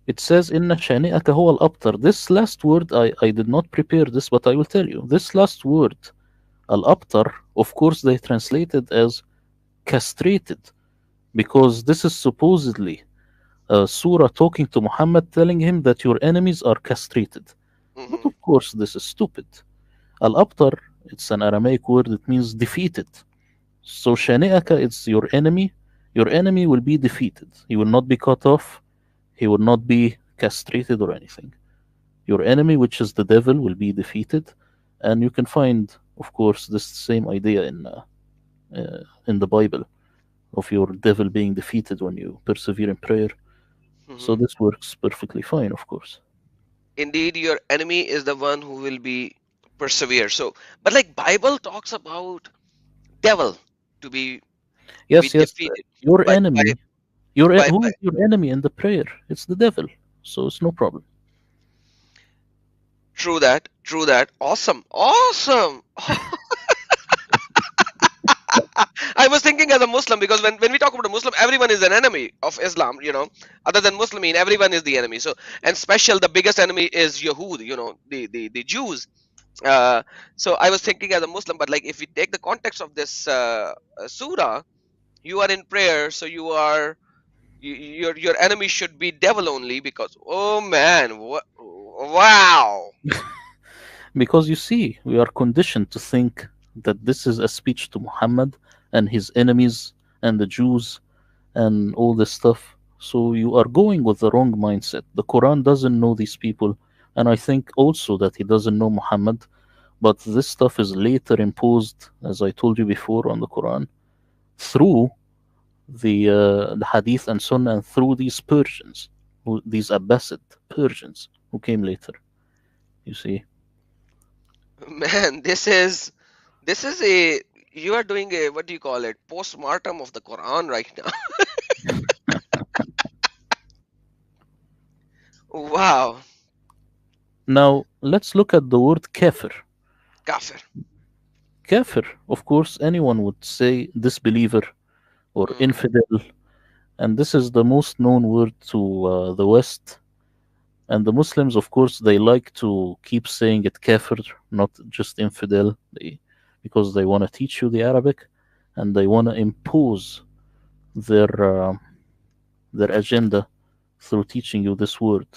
it says "Inna shani'aka huwa al-abtar." This last word, I did not prepare this, but I will tell you. This last word, al-abtar, of course, they translated as castrated, because this is supposedly a surah talking to Muhammad, telling him that your enemies are castrated. But Hmm. of course, this is stupid. Al-abtar, it's an Aramaic word. It means defeated. So shani'aka, it's your enemy. Your enemy will be defeated. He will not be cut off. He will not be castrated or anything. Your enemy, which is the devil, will be defeated. And you can find, of course, this same idea in the Bible of your devil being defeated when you persevere in prayer. So Hmm. this works perfectly fine, of course. Indeed, your enemy is the one who will be persevere. So, but like Bible talks about devil to be to be Yes, yes. defeated Your by by enemy, who by. is your enemy in the prayer? It's the devil. So it's no problem. True that. True that. Awesome. Awesome. I was thinking as a Muslim, because when we talk about a Muslim, everyone is an enemy of Islam, other than Muslimin, everyone is the enemy. So, and special, the biggest enemy is Yahud, the Jews. Uh, so I was thinking as a Muslim, but like if we take the context of this surah, you are in prayer, so your enemy should be devil only, because oh man, wow. Because you see, we are conditioned to think that this is a speech to Muhammad and his enemies and the Jews and all this stuff. So you are going with the wrong mindset. The Quran doesn't know these people, and I think also that he doesn't know Muhammad. But this stuff is later imposed, as I told you before, on the Quran through the Hadith and Sunnah, and through these Persians, these Abbasid Persians who came later. You see. Man, this is a, you are doing a, what do you call it, post-mortem of the Quran right now. Wow. Now let's look at the word kafir. Kafir. Kafir, of course, anyone would say disbeliever or Mm, infidel, and this is the most known word to the West. And the Muslims, of course, they like to keep saying it kafir, not just infidel, because they want to teach you the Arabic, and they want to impose their their agenda through teaching you this word.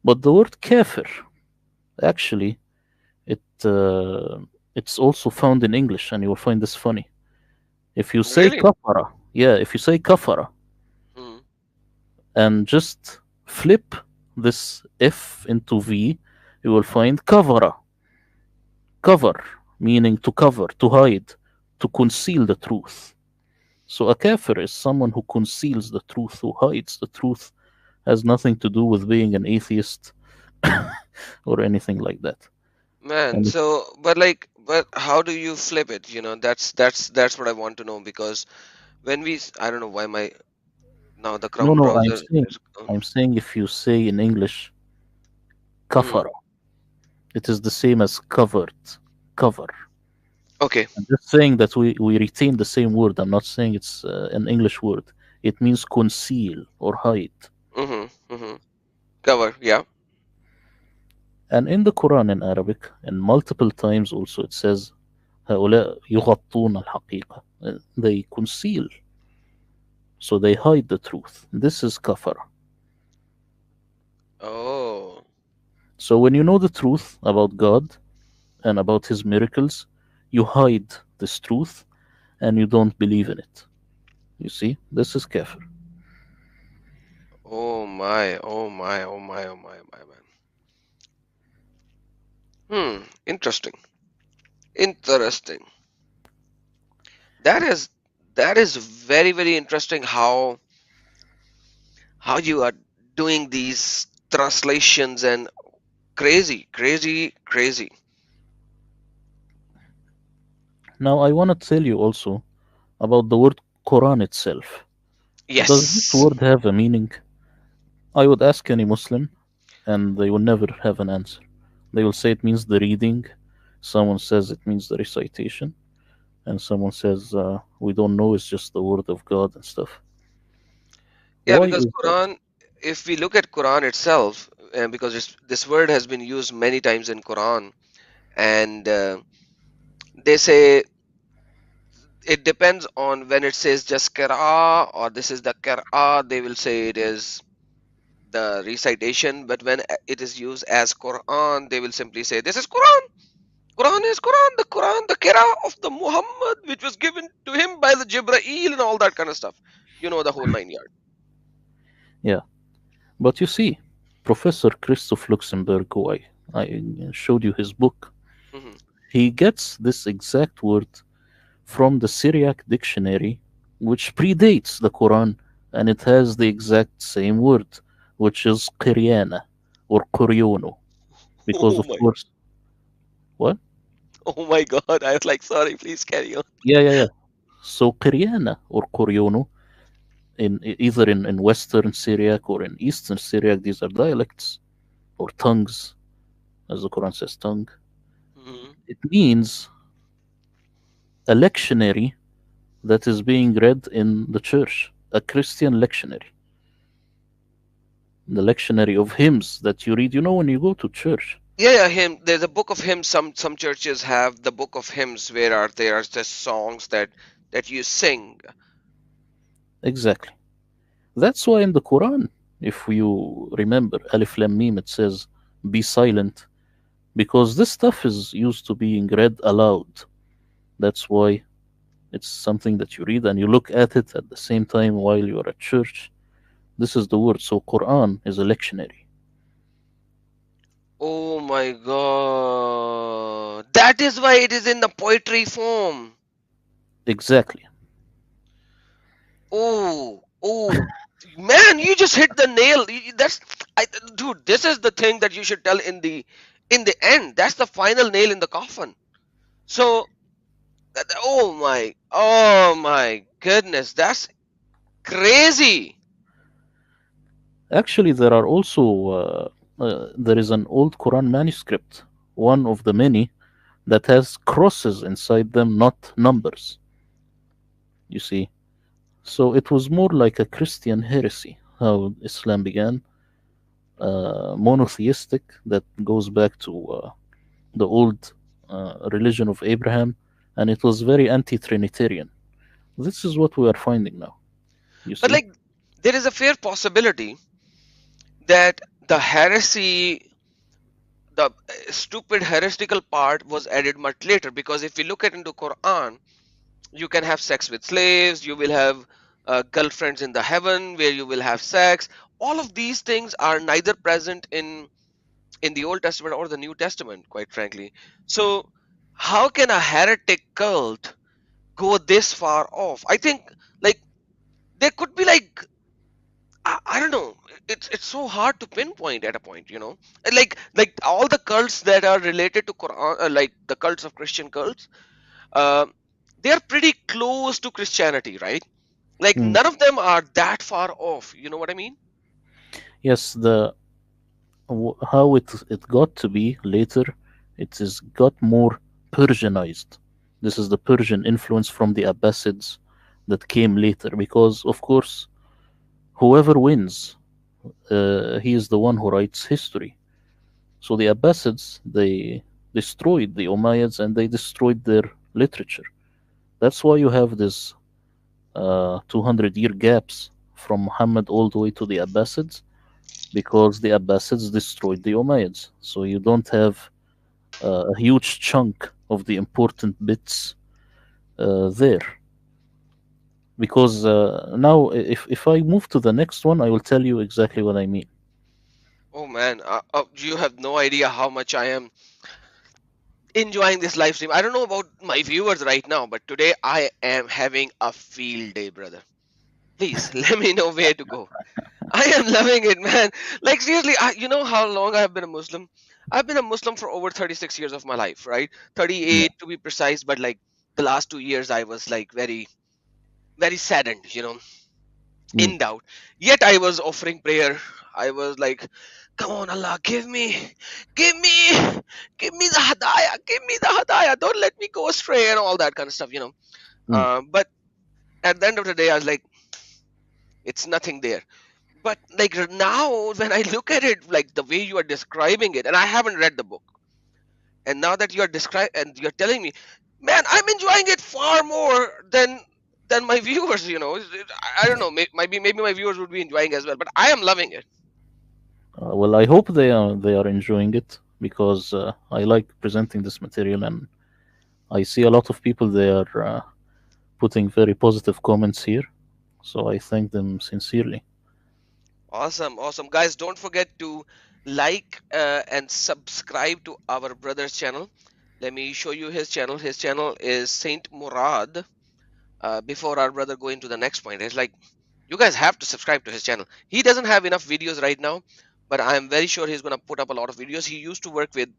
But the word kafir, actually, it it's also found in English, and you will find this funny. If you say really? kafara, yeah, if you say kafara Mm, and just flip this F into V, you will find kavara. Cover, meaning to cover, to hide, to conceal the truth. So a kafir is someone who conceals the truth, who hides the truth, has nothing to do with being an atheist or anything like that. man, And so but how do you flip it? That's what I want to know, because I don't know why my, now the no, Chrome no, browser is I'm saying if you say in English mm, kafara, it is the same as covered, cover. okay. I'm just saying that we retain the same word. I'm not saying it's an English word. It means conceal or hide. Mm-hmm, mm-hmm. Cover, yeah. And in the Quran in Arabic, and multiple times also, it says هؤلاء يغطون الحقيقة. They conceal, so they hide the truth. This is kafara. Oh So when you know the truth about God and about His miracles, you hide this truth and you don't believe in it. You see, this is kafir. Oh my, oh my, oh my, oh my, oh my man. Interesting. Interesting. That is that is very, very interesting how you are doing these translations and crazy, crazy, crazy. Now, I want to tell you also about the word Quran itself. Does this Yes. word have a meaning? I would ask any Muslim, and they will never have an answer. They will say it means the reading, someone says it means the recitation, and someone says we don't know, it's just the word of God and stuff. Yeah, Why because is that? Quran, if we look at Quran itself, because this word has been used many times in Quran, and they say it depends on when it says just qira or this is the qira, they will say it is the recitation, but when it is used as Quran, they will simply say this is Quran. Quran is Quran, the qira of the Muhammad, which was given to him by the Jibreel and all that kind of stuff. You know the whole nine yards. Yeah, but you see, Professor Christoph Luxemburg, who I showed you his book, Hmm. he gets this exact word from the Syriac dictionary, which predates the Quran, and it has the exact same word, which is Qiryana or Quryono. Because, Oh of my, course, what? oh my God! I was like, sorry, please carry on. Yeah, yeah, yeah. So, Qiryana or Quryono, either in Western Syriac or in Eastern Syriac, these are dialects or tongues, as the Quran says, tongue. Hmm. It means a lectionary that is being read in the church, a Christian lectionary, the lectionary of hymns that you read. You know, when you go to church, Yeah, yeah, hymn. There's a book of hymns. Some churches have the book of hymns where are there are just songs that you sing. exactly. That's why in the Quran, if you remember Alif Lam Mim, it says, "Be silent," because this stuff is used to being read aloud. That's why it's something that you read and you look at it at the same time while you're at church. This is the word. So Quran is a lectionary. Oh my God. That is why it is in the poetry form. Exactly. Oh, oh, man, you just hit the nail. That's dude, this is the thing that you should tell in the end. That's the final nail in the coffin. So, oh my goodness, that's crazy. Actually, there are also there is an old Quran manuscript, one of the many that has crosses inside them, not numbers. You see, so it was more like a Christian heresy how Islam began, monotheistic that goes back to the old religion of Abraham, and it was very anti-Trinitarian. This is what we are finding now. You But see, like, there is a fair possibility that the heresy, the stupid heretical part was added much later, because if we look at into Quran, you can have sex with slaves, you will have girlfriends in the heaven where you will have sex. All of these things are neither present in the Old Testament or the New Testament, quite frankly. So how can a heretic cult go this far off? I think, like, there could be like, I don't know. It's so hard to pinpoint at a point, you know. And like all the cults that are related to Quran, like the cults of Christian cults, uh, they are pretty close to Christianity, right? Like mm, none of them are that far off. You know what I mean? yes, the how it got to be later, it is got more Persianized. This is the Persian influence from the Abbasids that came later, because of course, whoever wins, he is the one who writes history. So the Abbasids, they destroyed the Umayyads and they destroyed their literature. That's why you have this 200-year gaps from Muhammad all the way to the Abbasids, because the Abbasids destroyed the Umayyads. So you don't have a huge chunk of the important bits there. because now if I move to the next one, I will tell you exactly what I mean. Oh man, you have no idea how much I am enjoying this live stream. I don't know about my viewers right now, but today I am having a field day, brother. Please let me know where to go. I am loving it, man. Like seriously, you know how long I have been a Muslim? I've been a Muslim for over 36 years of my life, right? Yeah. 38 to be precise, but like the last 2 years I was like very, very saddened, Mm. in doubt. Yet I was offering prayer. I was like, come on, Allah, give me, give me the hadaya, give me the hadaya. Don't let me go astray and all that kind of stuff. Mm. But at the end of the day, I was like, it's nothing there. But like now, when I look at it, like the way you are describing it, and I haven't read the book, and now that you are describing and you're telling me, man, I'm enjoying it far more than my viewers. I don't know. Maybe my viewers would be enjoying as well, but I am loving it. Well, I hope they are enjoying it because I like presenting this material, and I see a lot of people they are putting very positive comments here. So I thank them sincerely. Awesome, awesome, guys! Don't forget to like and subscribe to our brother's channel. Let me show you his channel. His channel is Saint Murad. Before our brother go into the next point, it's like you guys have to subscribe to his channel. He doesn't have enough videos right now, but I am very sure he's gonna put up a lot of videos. He used to work with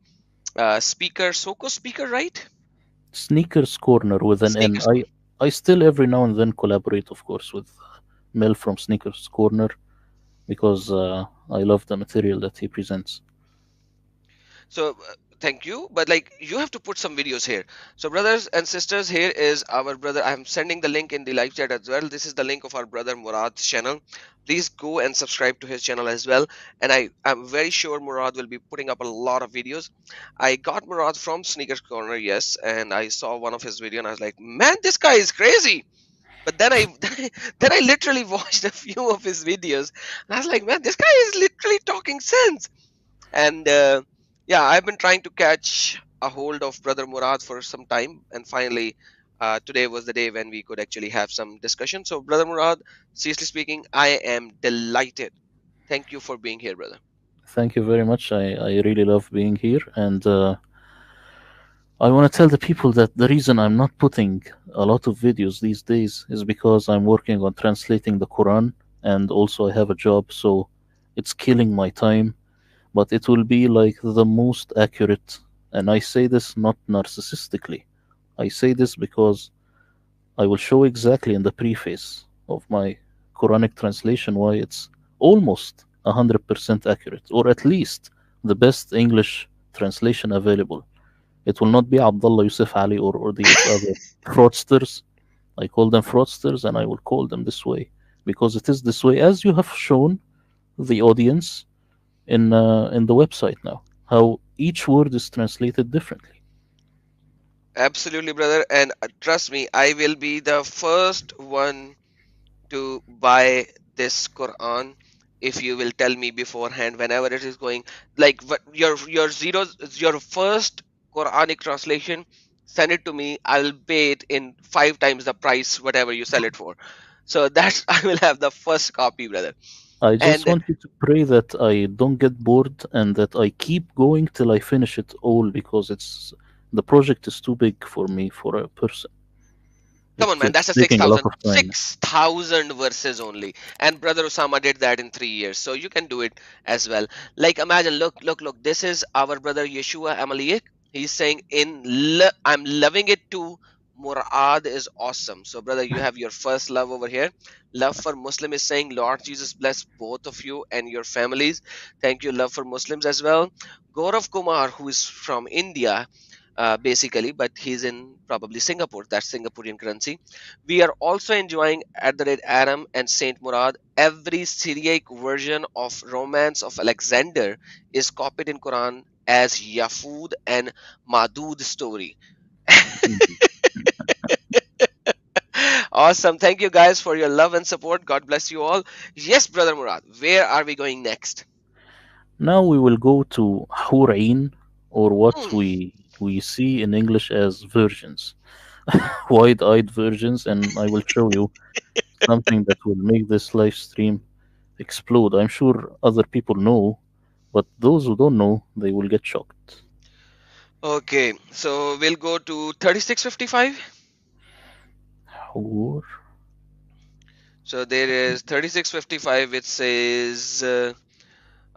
Speaker Soko Speaker, right? Sneakers Corner with an N. Sneakers. I still every now and then collaborate, of course, with Mel from Sneakers Corner because I love the material that he presents. So thank you, but like you have to put some videos here. So brothers and sisters, here is our brother. I'm sending the link in the live chat as well. This is the link of our brother Murad's channel. Please go and subscribe to his channel as well. And I'm very sure Murad will be putting up a lot of videos. I got Murad from Sneakers Corner, yes, and I saw one of his video and I was like, man, this guy is crazy. But then I then I literally watched a few of his videos and I was like, man, this guy is literally talking sense. And yeah, I've been trying to catch a hold of Brother Murad for some time, and finally, today was the day when we could actually have some discussion. So, Brother Murad, seriously speaking, I am delighted. Thank you for being here, brother. Thank you very much. I really love being here, and I want to tell the people that the reason I'm not putting a lot of videos these days is because I'm working on translating the Quran, and also I have a job, so it's killing my time. But it will be like the most accurate, and I say this not narcissistically. I say this because I will show exactly in the preface of my Quranic translation why it's almost 100% accurate, or at least the best English translation available. It will not be Abdullah Yusuf Ali or these other fraudsters. I call them fraudsters and I will call them this way because it is this way, as you have shown the audience in the website now, how each word is translated differently. Absolutely, brother. And trust me, I will be the first one to buy this Quran if you will tell me beforehand whenever it is going. Like your zeros, your first Quranic translation, send it to me. I'll pay it in 5 times the price whatever you sell it for. So that's I will have the first copy, brother. I just And want you to pray that I don't get bored and that I keep going till I finish it all because the project is too big for me for a person. come on, man, It's that's a six taking a lot thousand of time. 6,000 verses only. And Brother Osama did that in 3 years. So you can do it as well. Like imagine, look, this is our brother Yeshua Amaliyek. He's saying I'm loving it too. Murad is awesome. So brother, you have your first love over here. Love for Muslim is saying, Lord Jesus bless both of you and your families. Thank you, love for Muslims as well. Gaurav Kumar, who is from India, basically, but he's in probably Singapore. That's Singaporean currency. We are also enjoying at the rate Aram and Saint Murad. Every Syriac version of Romance of Alexander is copied in Quran as Yafud and Madud story. Mhm. Awesome. Thank you guys for your love and support. God bless you all. Yes, brother Murad, where are we going next? Now we will go to Hurain, or what Hmm. we see in English as virgins. wide-eyed versions, and I will show you something that will make this live stream explode. I'm sure other people know, but those who don't know, they will get shocked. Okay, so we'll go to 3655. Or So there is 3655 which says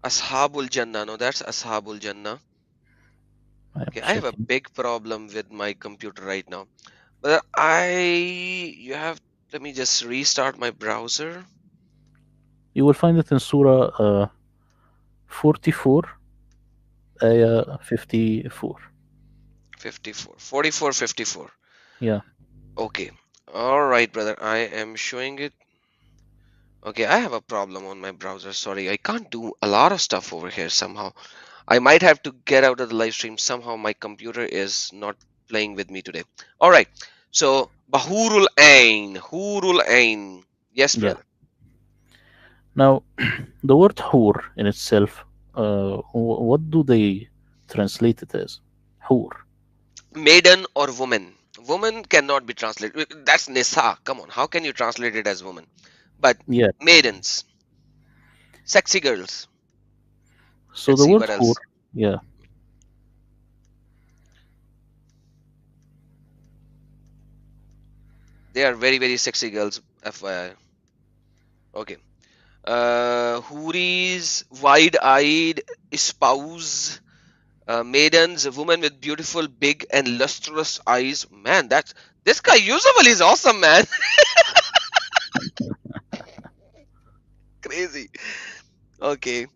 Ashabul Jannah. No, that's Ashabul Jannah. I'm Okay, I have a checking. big problem with my computer right now. But you have, let me just restart my browser. You will find it in Surah 44, Ayah 54. 54, 44, 54. Yeah, Okay. All right, brother. I am showing it. Okay, I have a problem on my browser. Sorry, I can't do a lot of stuff over here somehow. I might have to get out of the live stream. Somehow my computer is not playing with me today. All right. So, Bahurul Ain. Hurul Ain. Yes, yeah. brother. Now, the word hur in itself, what do they translate it as? Hur. Maiden or woman. Woman cannot be translated. That's Nisa. Come on. How can you translate it as woman? But Yeah. maidens, sexy girls. So Let's the see word what hur, else. yeah, They are very, very sexy girls. FYI. Okay. Houris, wide-eyed spouse, maidens, a woman with beautiful, big, and lustrous eyes. Man, that's this guy Yusuf Ali is awesome, man. Crazy. Okay.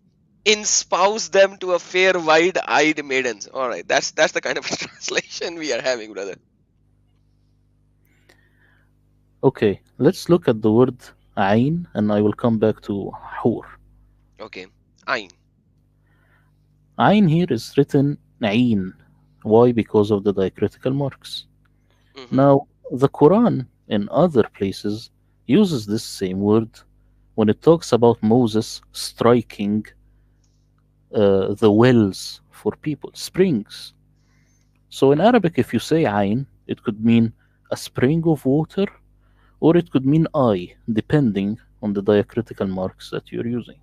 Espouse them to a fair, wide-eyed maidens. All right, that's the kind of translation we are having, brother. okay. Let's look at the word ayn, and I will come back to hur. Okay. Ain. Ayn here is written ayn. Why? Because of the diacritical marks. Mm-hmm. Now, the Quran in other places uses this same word when it talks about Moses striking the wells for people, springs. So in Arabic, if you say ayn, it could mean a spring of water or it could mean eye, depending on the diacritical marks that you're using.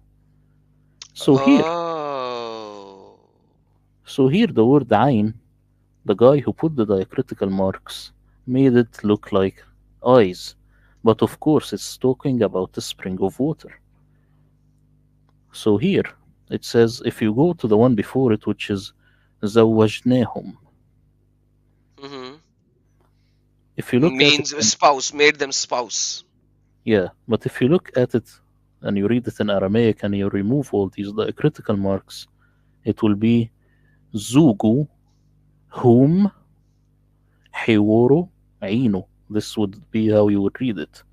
So here, Oh. so here the word ayn, the guy who put the diacritical marks made it look like eyes, but of course it's talking about a spring of water. So here it says if you go to the one before it, which is زوجناهم, Mm-hmm. if you look at it, Means spouse, made them spouse. yeah, but if you look at it and you read it in Aramaic and you remove all these diacritical marks, it will be زوجوا whom حواره عينه. This would be how you would read it.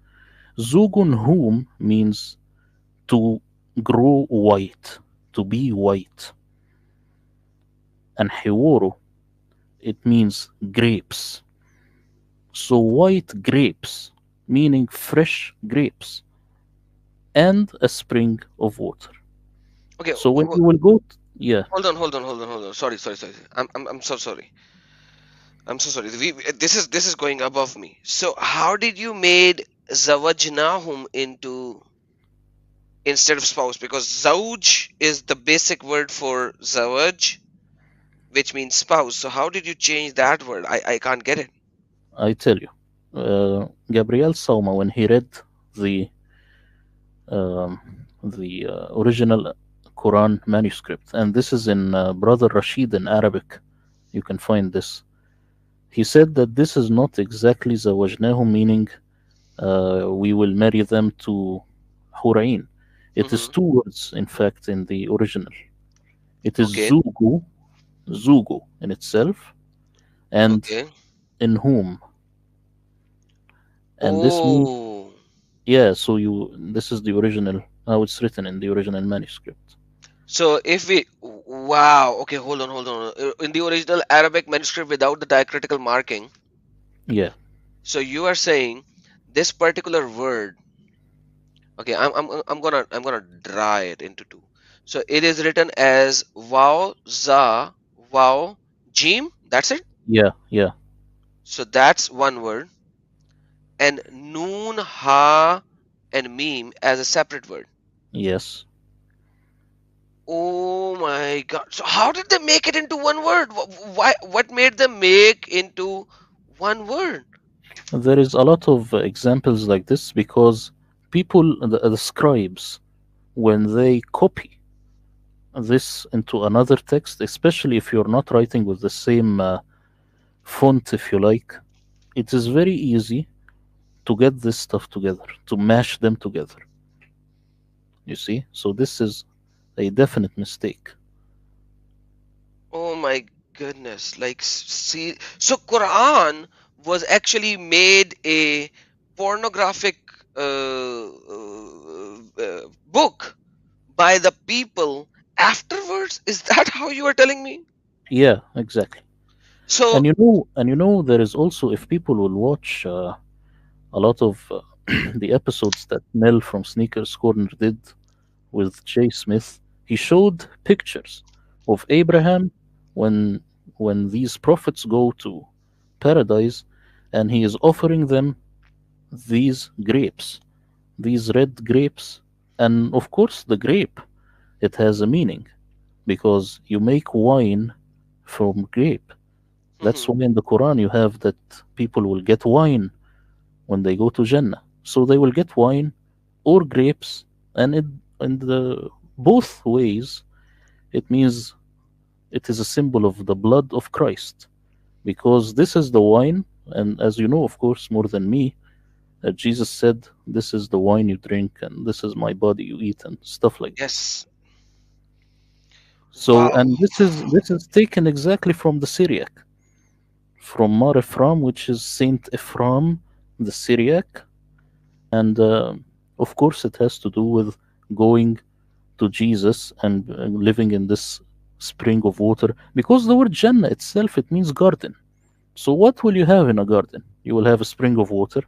زوج whom means to grow white, to be white. And حواره, it means grapes. So white grapes, meaning fresh grapes, and a spring of water. Okay, So when you will go, yeah, hold on. Sorry. I'm so sorry. I'm so sorry. This is going above me. So how did you made zawajnahum into instead of spouse? Because zawj is the basic word for zawaj, which means spouse. So how did you change that word? I can't get it. I tell you, Gabriel Sauma, when he read the um, original Quran manuscript, and this is in Brother Rashid in Arabic, you can find this. He said that this is not exactly zawajnahum, meaning we will marry them to Hurain. It is Mm-hmm. two words, in fact, in the original. It is Okay. zugu in itself, and Okay. in whom. And this means, Oh. yeah, so you, this is the original, how it's written in the original manuscript. So if we wow. Okay. Hold on. In the original Arabic manuscript without the diacritical marking. Yeah, So you are saying this particular word. Okay, I'm gonna dry it into two. So it is written as wow za wow jim. That's it. yeah, yeah. So that's one word. And noon, ha, and meme as a separate word. Yes. Oh my God. So how did they make it into one word? Why, what made them make into one word? There is a lot of examples like this because people, the scribes, when they copy this into another text, especially if you're not writing with the same font, if you like, it is very easy to get this stuff together, to mash them together. You see? So this is a definite mistake. Oh my goodness. Like, see, so Quran was actually made a pornographic book by the people afterwards. Is that how you are telling me? Yeah, exactly. So, And you know, there is also, if people will watch a lot of the episodes that Mel from Sneakers Corner did with Jay Smith, he showed pictures of Abraham when these prophets go to paradise, and he is offering them these grapes, these red grapes, and of course the grape, it has a meaning because you make wine from grape. That's mhm. why in the Quran you have that people will get wine when they go to Jannah. So they will get wine or grapes, and in the both ways it means it is a symbol of the blood of Christ because this is the wine, and as you know, of course, more than me, Jesus said, "This is the wine you drink, and this is my body you eat," and stuff like this. Yes. So, Wow. and this is taken exactly from the Syriac, from Mar Ephraim, which is Saint Ephraim, the Syriac, and of course, it has to do with going to Jesus and living in this spring of water, because the word Jannah itself it means garden. So, what will you have in a garden? You will have a spring of water,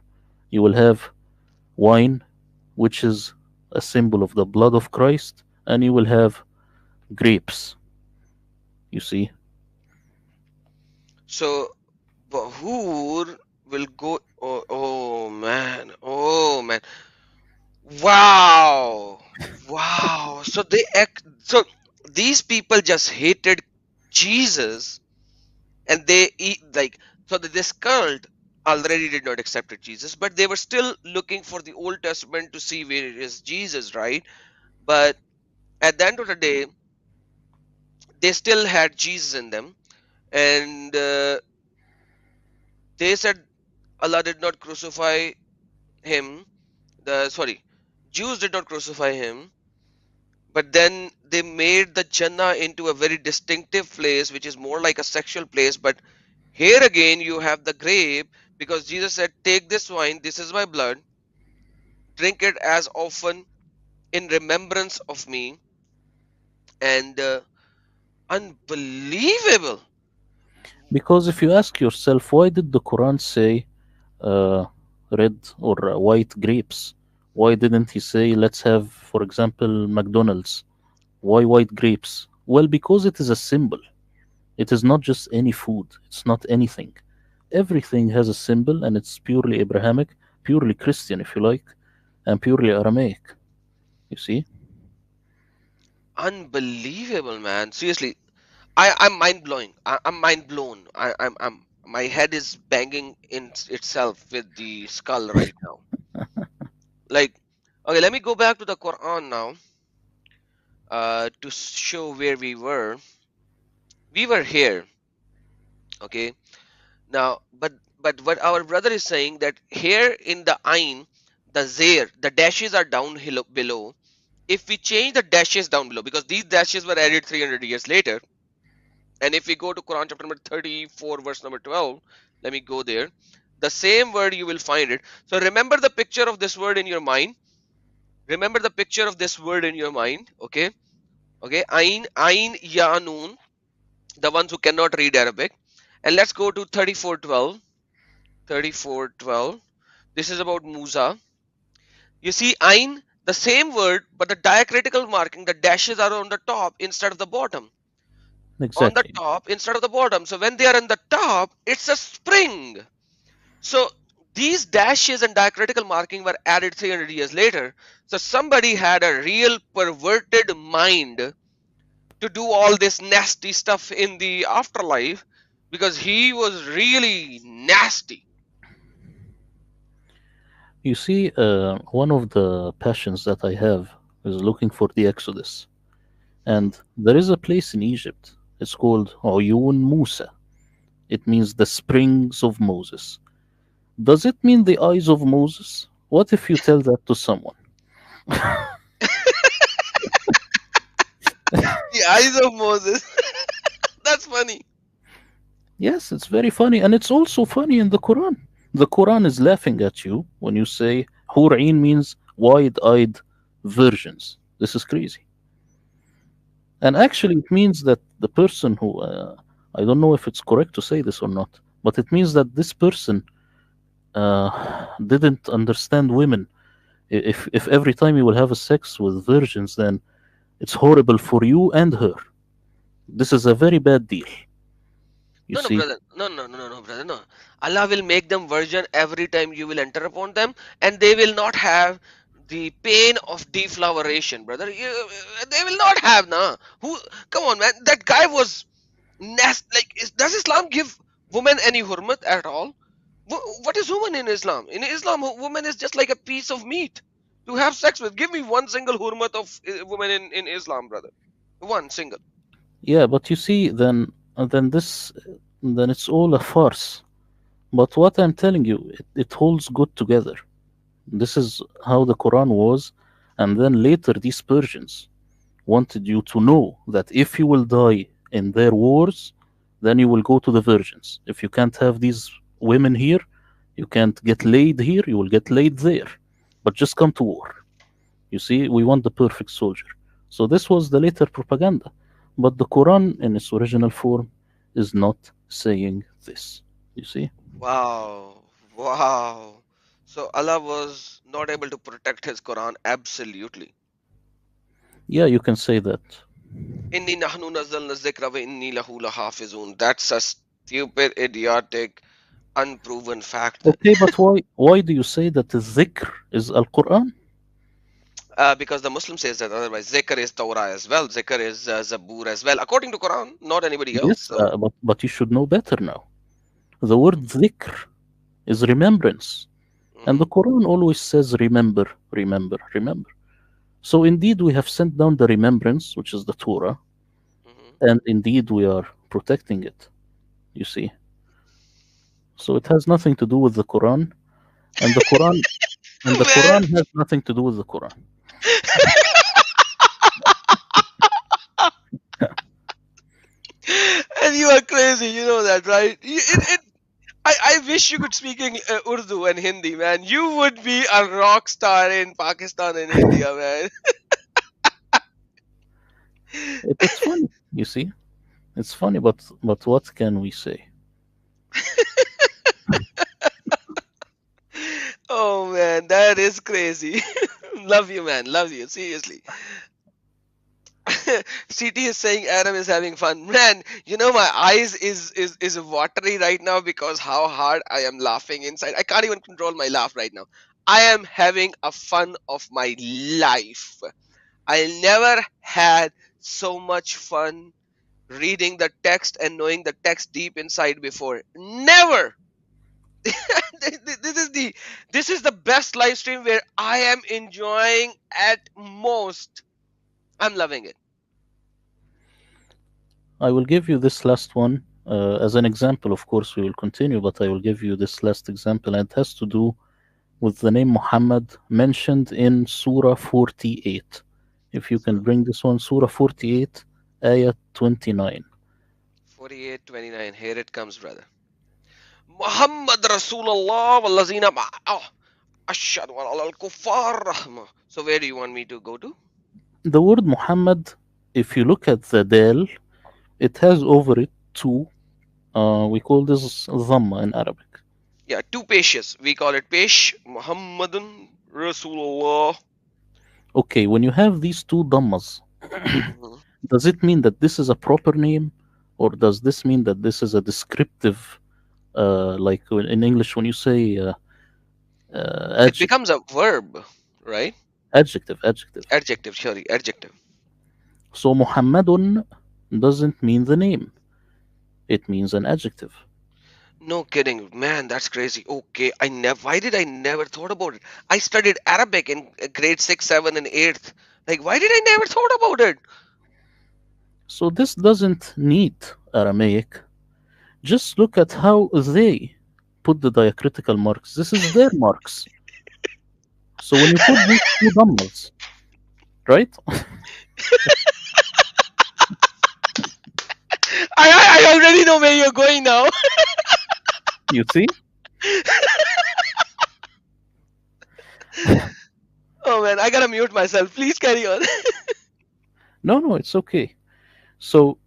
you will have wine, which is a symbol of the blood of Christ, and you will have grapes. You see, So, Bahur will go. Oh, oh man. Oh man. Wow. Wow. So they act. So these people just hated Jesus, and they eat like, so that this cult already did not accept Jesus, but they were still looking for the Old Testament to see where is Jesus, right? But at the end of the day, they still had Jesus in them, and they said Allah did not crucify him. The sorry, Jews did not crucify him, but then they made the Jannah into a very distinctive place, which is more like a sexual place. But here again, you have the grape, because Jesus said, "Take this wine, this is my blood, drink it as often in remembrance of me." And unbelievable. because if you ask yourself, why did the Quran say uh, red or white grapes? Why didn't he say, let's have, for example, McDonald's? Why white grapes? Well, because it is a symbol. It is not just any food, it's not anything. Everything has a symbol, and it's purely Abrahamic, purely Christian, if you like, and purely Aramaic. You see? Unbelievable, man. Seriously, I'm mind blowing. I'm mind blown. I'm my head is banging in itself with the skull right now. Like, okay, let me go back to the Quran now, to show where we were. We were here, okay. Now, but what our brother is saying, that here in the Ain, the Zair, the dashes are down below. If we change the dashes down below, because these dashes were added 300 years later, and if we go to Quran chapter number 34, verse number 12, let me go there. The same word you will find it. So remember the picture of this word in your mind. Remember the picture of this word in your mind. Okay. Okay. Ain, Ya, Noon. The ones who cannot read Arabic. And let's go to 34:12. 34:12. This is about Musa. You see, Ain, the same word, but the diacritical marking, the dashes are on the top instead of the bottom. On the Exactly. top instead of the bottom. So when they are in the top, it's a spring. So these dashes and diacritical marking were added 300 years later. So somebody had a real perverted mind to do all this nasty stuff in the afterlife because he was really nasty. You see, one of the passions that I have is looking for the Exodus. Mhm. And there is a place in Egypt. It's called Oyun Musa. It means the springs of Moses. Does it mean the eyes of Moses? What if you tell that to someone? The eyes of Moses. That's funny. Yes, it's very funny, and it's also funny in the Quran. The Quran is laughing at you when you say Hur'in means wide-eyed virgins. This is crazy. And actually, it means that the person who, I don't know if it's correct to say this or not, but it means that this person didn't understand women. If every time you will have a sex with virgins, then it's horrible for you and her. This is a very bad deal. You No, no, see? brother. No, no, no, no, no, brother. No. Allah will make them virgin every time you will enter upon them, and they will not have the pain of defloweration, brother. They will not have, nah. Who? Come on, man. That guy was Like, does Islam give women any hurmat at all? What is woman in Islam? In Islam, woman is just like a piece of meat to have sex with. Give me one single hurmat of woman in Islam, brother. One single. Yeah, but you see, then it's all a farce. But what I'm telling you, it holds good together. This is how the Quran was, and then later these Persians wanted you to know that if you will die in their wars, then you will go to the virgins. If you can't have these women here, you can't get laid here, you will get laid there. But just come to war. You see, we want the perfect soldier. So this was the later propaganda. But the Quran in its original form is not saying this. You see? Wow, wow. So Allah was not able to protect his Quran absolutely. Yeah, you can say that. Inni nahnu nazzalna dhikra wa inni lahu lahafizun. That's a stupid, idiotic, unproven fact. Okay, but why do you say that the zikr is Al Quran? Because the Muslim says that otherwise zikr is Torah as well, zikr is Zabur as well, according to Quran, not anybody else. Yes, So, but you should know better now. The word zikr is remembrance. And hmm the Quran always says remember, remember, remember. So indeed we have sent down the remembrance, which is the Torah, hmm and indeed we are protecting it. You see. So it has nothing to do with the Quran, and the man, Quran has nothing to do with the Quran. and you are crazy, you know that, right? I wish you could speak Urdu and Hindi, man. You would be a rock star in Pakistan and India, man. It's funny, you see. It's funny, but what can we say? Oh man, that is crazy. Love you, man. Love you. Seriously. CT is saying Adam is having fun. Man, you know my eyes is watery right now because how hard I am laughing inside. I can't even control my laugh right now. I am having a fun of my life. I never had so much fun reading the text and knowing the text deep inside before. Never. this is the best live stream where I am enjoying at most. I'm loving it. I will give you this last one as an example. Of course, we will continue, but I will give you this last example, and it has to do with the name Muhammad mentioned in Surah 48. If you can So bring this one, Surah 48, Ayah 29. 48:29. Here it comes, brother. Muhammad Rasulullah wallazina ashhadu al kuffar. So where do you want me to go to? The word Muhammad, if you look at the Dal, it has over it two. We call this Dhamma in Arabic. Yeah, two peshes. We call it pesh. Muhammadun Rasulullah. Okay, when you have these two Dhammas, Mhm. does it mean that this is a proper name, or does this mean that this is a descriptive Like in English, when you say It adjective, becomes a verb, right? adjective. Adjective, sorry, adjective. So Muhammadun doesn't mean the name; it means an adjective. No kidding, man, that's crazy. Okay, I never. Why did I never thought about it? I studied Arabic in grade 6, 7, and 8th. Like, why did I never thought about it? So this doesn't need Aramaic. Just look at how they put the diacritical marks. This is their marks. So when you put these two numbers, right? I already know where you're going now. You see? Oh man, I gotta mute myself. Please carry on. No, no, it's okay. So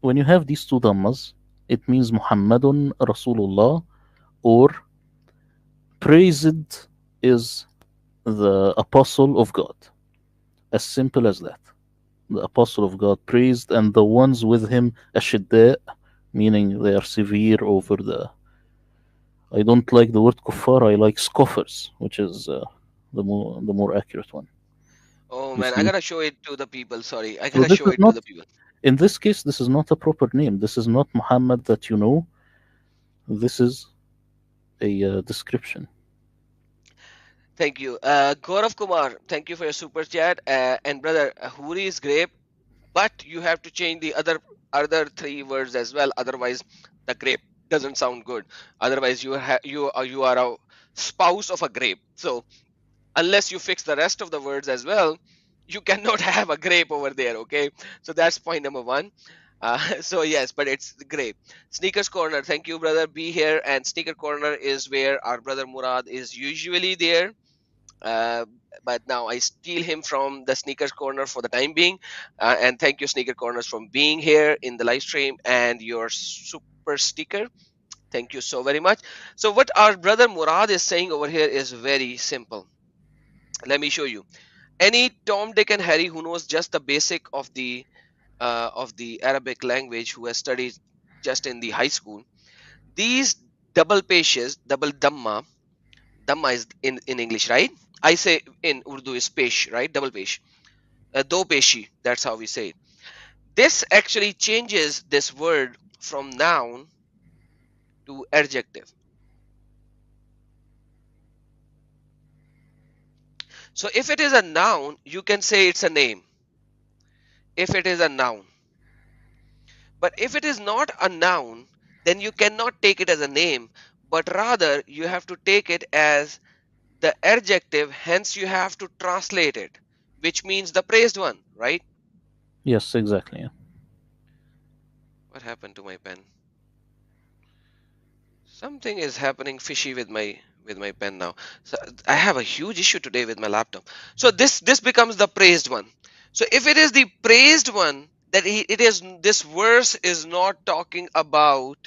when you have these two dhammas, it means Muhammadun Rasulullah, or praised is the apostle of God. As simple as that. The apostle of God praised, and the ones with him ashidda, meaning they are severe over the. I don't like the word kuffar. I like scoffers, which is the more accurate one. Oh You man, I see. gotta show it to the people. Sorry, I So gotta this show is it to not. the people. In this case, this is not a proper name. This is not Muhammad that you know. This is a description. Thank you. Gaurav Kumar, thank you for your super chat. And brother, Huri is great, but you have to change the other three words as well. Otherwise, the grape doesn't sound good. Otherwise, you are a spouse of a grape. So unless you fix the rest of the words as well, you cannot have a grape over there. Okay, so that's point number one. So yes, but it's the grape. Sneakers Corner, thank you, brother. Be here, and Sneaker Corner is where our brother Murad is usually there, uh, but now I steal him from the Sneakers Corner for the time being. And thank you, Sneaker Corners, for being here in the live stream and your super sticker. Thank you so very much. So, what our brother Murad is saying over here is very simple. Let me show you. Any Tom, Dick, and Harry who knows just the basic of the Arabic language, who has studied just in the high school, these double pages, double dhamma is in English, right? I say in Urdu is pesh, right? Double pesh. Do peshi. That's how we say it. This actually changes this word from noun to adjective. So if it is a noun, you can say it's a name. If it is a noun. But if it is not a noun, then you cannot take it as a name, but rather you have to take it as the adjective, hence you have to translate it, which means the praised one, right? Yes, exactly. Yeah. What happened to my pen? Something is happening fishy with my pen now. So I have a huge issue today with my laptop. So this becomes the praised one. So if it is the praised one, that it is, this verse is not talking about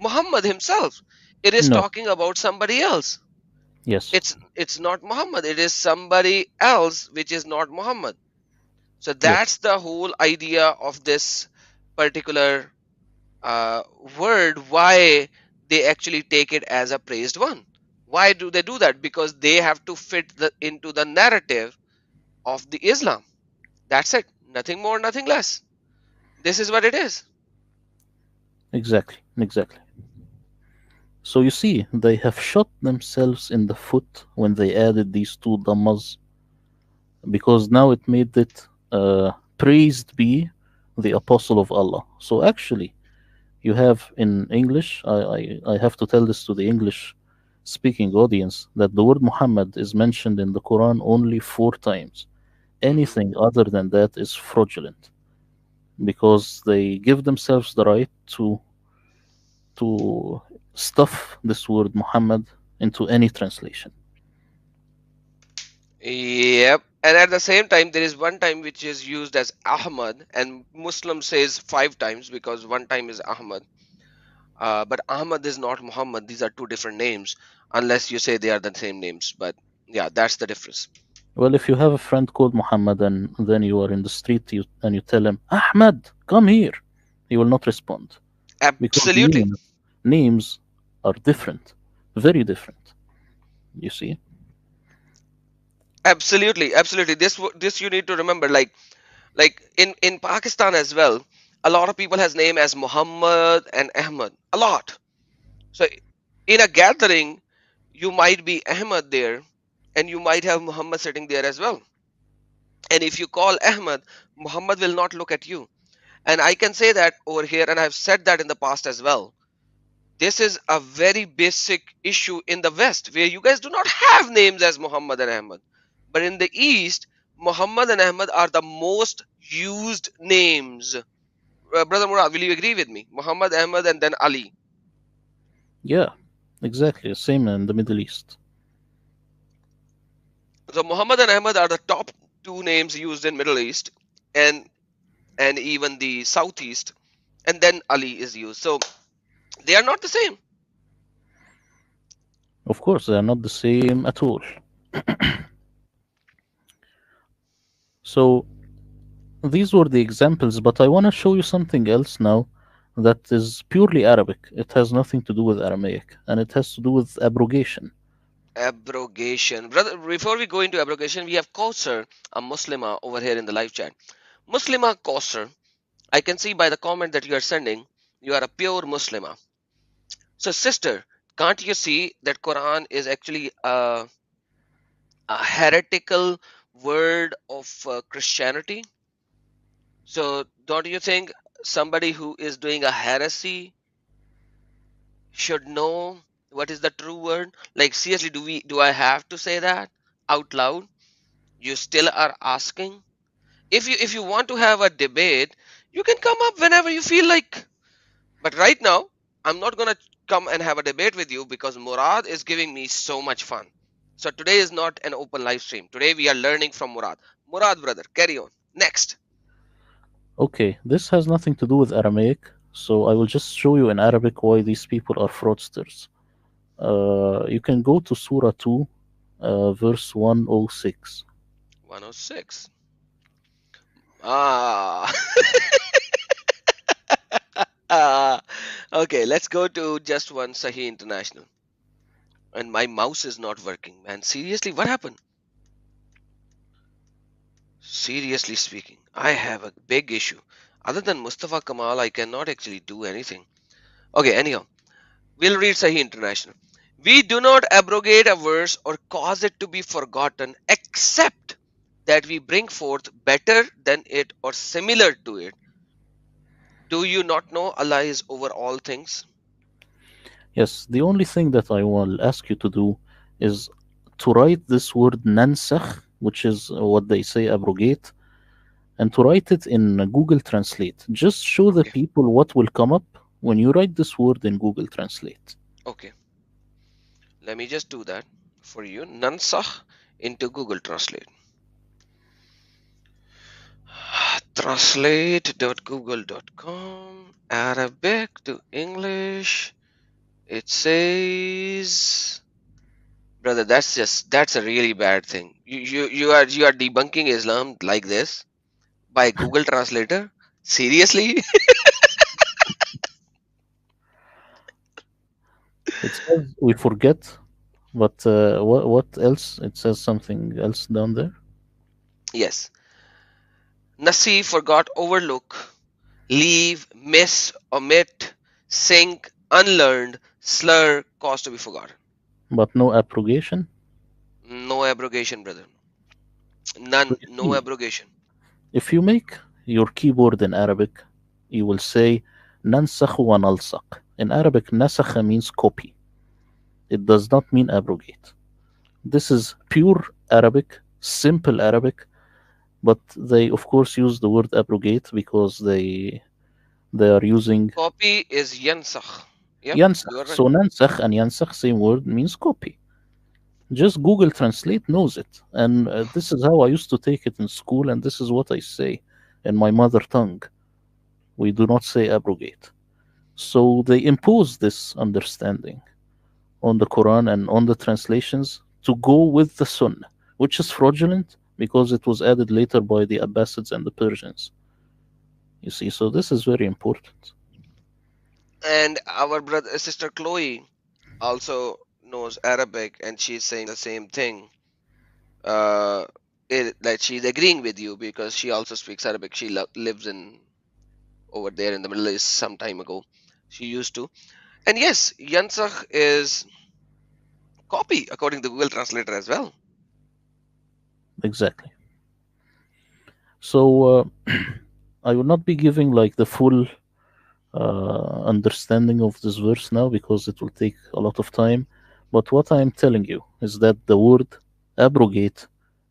Muhammad himself. It is No. talking about somebody else. Yes. It's not Muhammad. It is somebody else which is not Muhammad. So Yes. that's the whole idea of this particular uh, word, why they actually take it as a praised one. Why do they do that? Because they have to fit into the narrative of the Islam. That's it. Nothing more, nothing less. This is what it is. Exactly. Exactly. So you see, they have shot themselves in the foot when they added these two dhammas, because now it made it praised be the apostle of Allah. So actually, you have in English, I have to tell this to the English speaking audience, that the word Muhammad is mentioned in the Quran only 4 times. Hmm. Anything other than that is fraudulent, because they give themselves the right to stuff this word Muhammad into any translation. Yep. And at the same time, there is one time which is used as Ahmad, and Muslim says 5 times because one time is Ahmad. But Ahmad is not Muhammad. These are two different names, unless you say they are the same names. But yeah, that's the difference. Well, if you have a friend called Muhammad and then you are in the street and you tell him, Ahmad, come here, he will not respond because you Absolutely. mean it. names are different, very different. You see? Absolutely, absolutely. This you need to remember. Like in Pakistan as well, a lot of people has name as Muhammad and Ahmad. A lot. So in a gathering, you might be Ahmad there, and you might have Muhammad sitting there as well. And if you call Ahmad, Muhammad will not look at you. And I can say that over here, and I've said that in the past as well. This is a very basic issue in the West, where you guys do not have names as Muhammad and Ahmad. But in the East, Muhammad and Ahmad are the most used names. Brother Murad, will you agree with me? Muhammad, Ahmad, and then Ali. Yeah, exactly. Same in the Middle East. So Muhammad and Ahmad are the top two names used in Middle East and even the Southeast, and then Ali is used. So they are not the same. Of course, they are not the same at all. So these were the examples, but I want to show you something else now that is purely Arabic. It has nothing to do with Aramaic, and it has to do with abrogation. Abrogation. Brother, before we go into abrogation, we have Kausar, a Muslima, over here in the live chat. Muslima Kausar, I can see by the comment that you are sending, you are a pure Muslima. So, sister, can't you see that Quran is actually a heretical word of Christianity? So, don't you think somebody who is doing a heresy should know what is the true word? Like, seriously, do I have to say that out loud? You still are asking? If you want to have a debate, you can come up whenever you feel like. But right now, I'm not gonna come and have a debate with you because Murad is giving me so much fun. So today is not an open live stream. Today we are learning from Murad. Murad, brother, carry on. Next. Okay, this has nothing to do with Aramaic, so I will just show you in Arabic why these people are fraudsters. You can go to Surah 2, verse 106. 106. Ah. Ah. Okay, let's go to just one Sahih International. And my mouse is not working, man. Seriously, what happened? Seriously speaking, I have a big issue. Other than Mustafa Kamal, I cannot actually do anything. Okay, anyhow, we'll read Sahih International. We do not abrogate a verse or cause it to be forgotten, except that we bring forth better than it or similar to it. Do you not know Allah is over all things? Yes, the only thing that I will ask you to do is to write this word nansakh, which is what they say abrogate, and to write it in Google Translate. Just show the Okay, people what will come up when you write this word in Google Translate. okay. Let me just do that for you. Nansakh into Google Translate. Translate.google.com Arabic to English. It says, brother, that's a really bad thing. You are debunking Islam like this by Google Translator? Seriously? It says we forget, but what else? It says something else down there. Yes. Nasi, forgot, overlook, leave, miss, omit, sink, unlearned, slur, cause to be forgotten. But no abrogation. No abrogation, brother. None. So you No see, abrogation. if you make your keyboard in Arabic, you will say nansakh wa nalsaq. In Arabic, nasakha means copy. It does not mean abrogate. This is pure Arabic, simple Arabic, but they of course use the word abrogate because they are using Copy is yansakh. Yep, you yansakh. are right. So nansakh and yansakh, same word, means copy. Just Google Translate knows it, and this is how I used to take it in school, and this is what I say in my mother tongue. We do not say abrogate. So they impose this understanding on the Quran and on the translations to go with the Sunnah, which is fraudulent because it was added later by the Abbasids and the Persians. You see, so this is very important. And our brother sister Chloe also knows Arabic, and she's saying the same thing. Uh, that she's agreeing with you because she also speaks Arabic. She lives in over there in the Middle East some time ago. She used to. And yes, Yansakh is copy according to Google Translator as well. Exactly. So I will not be giving like the full understanding of this verse now because it will take a lot of time. But what I am telling you is that the word abrogate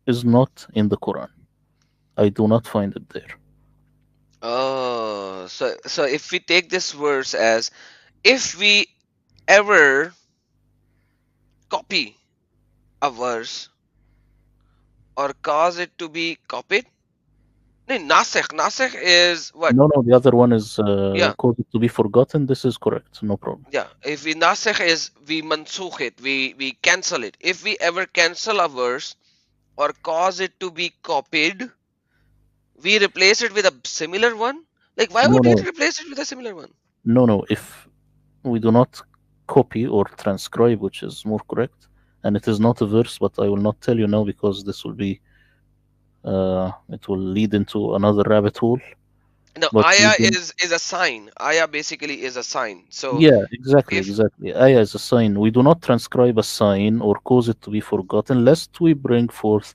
is not in the Quran. I do not find it there. Oh, so if we take this verse as if we ever copy a verse or cause it to be copied, no, nasikh is what? No, no, the other one is Yeah, caused to be forgotten. This is correct. No problem. yeah. If we nasikh is we mansukh it, we cancel it. If we ever cancel a verse or cause it to be copied, we replace it with a similar one. Like, why No, would we no, replace it with a similar one? no, no. If we do not copy or transcribe, which is more correct, and it is not a verse, but I will not tell you now because this will be it will lead into another rabbit hole. No, But we ayah do, is a sign. Ayah basically is a sign. So yeah, exactly, if exactly. Ayah is a sign. We do not transcribe a sign or cause it to be forgotten, lest we bring forth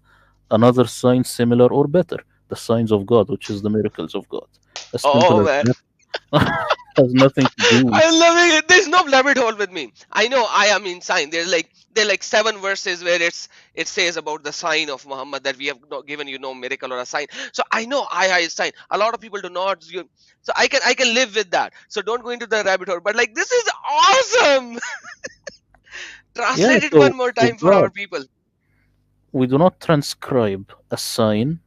another sign similar or better, the signs of God, which is the miracles of God. As simple oh as man, that. Has nothing to do. I'm loving it. There's no rabbit hole with me. I know ayah means sign. There are like seven verses where it says about the sign of Muhammad that we have not given you no miracle or a sign. So I know ayah is sign. A lot of people do not. So I can live with that. So don't go into the rabbit hole. But like this is awesome. Yeah, Translate it so, one more so time for our God, people. we do not transcribe a sign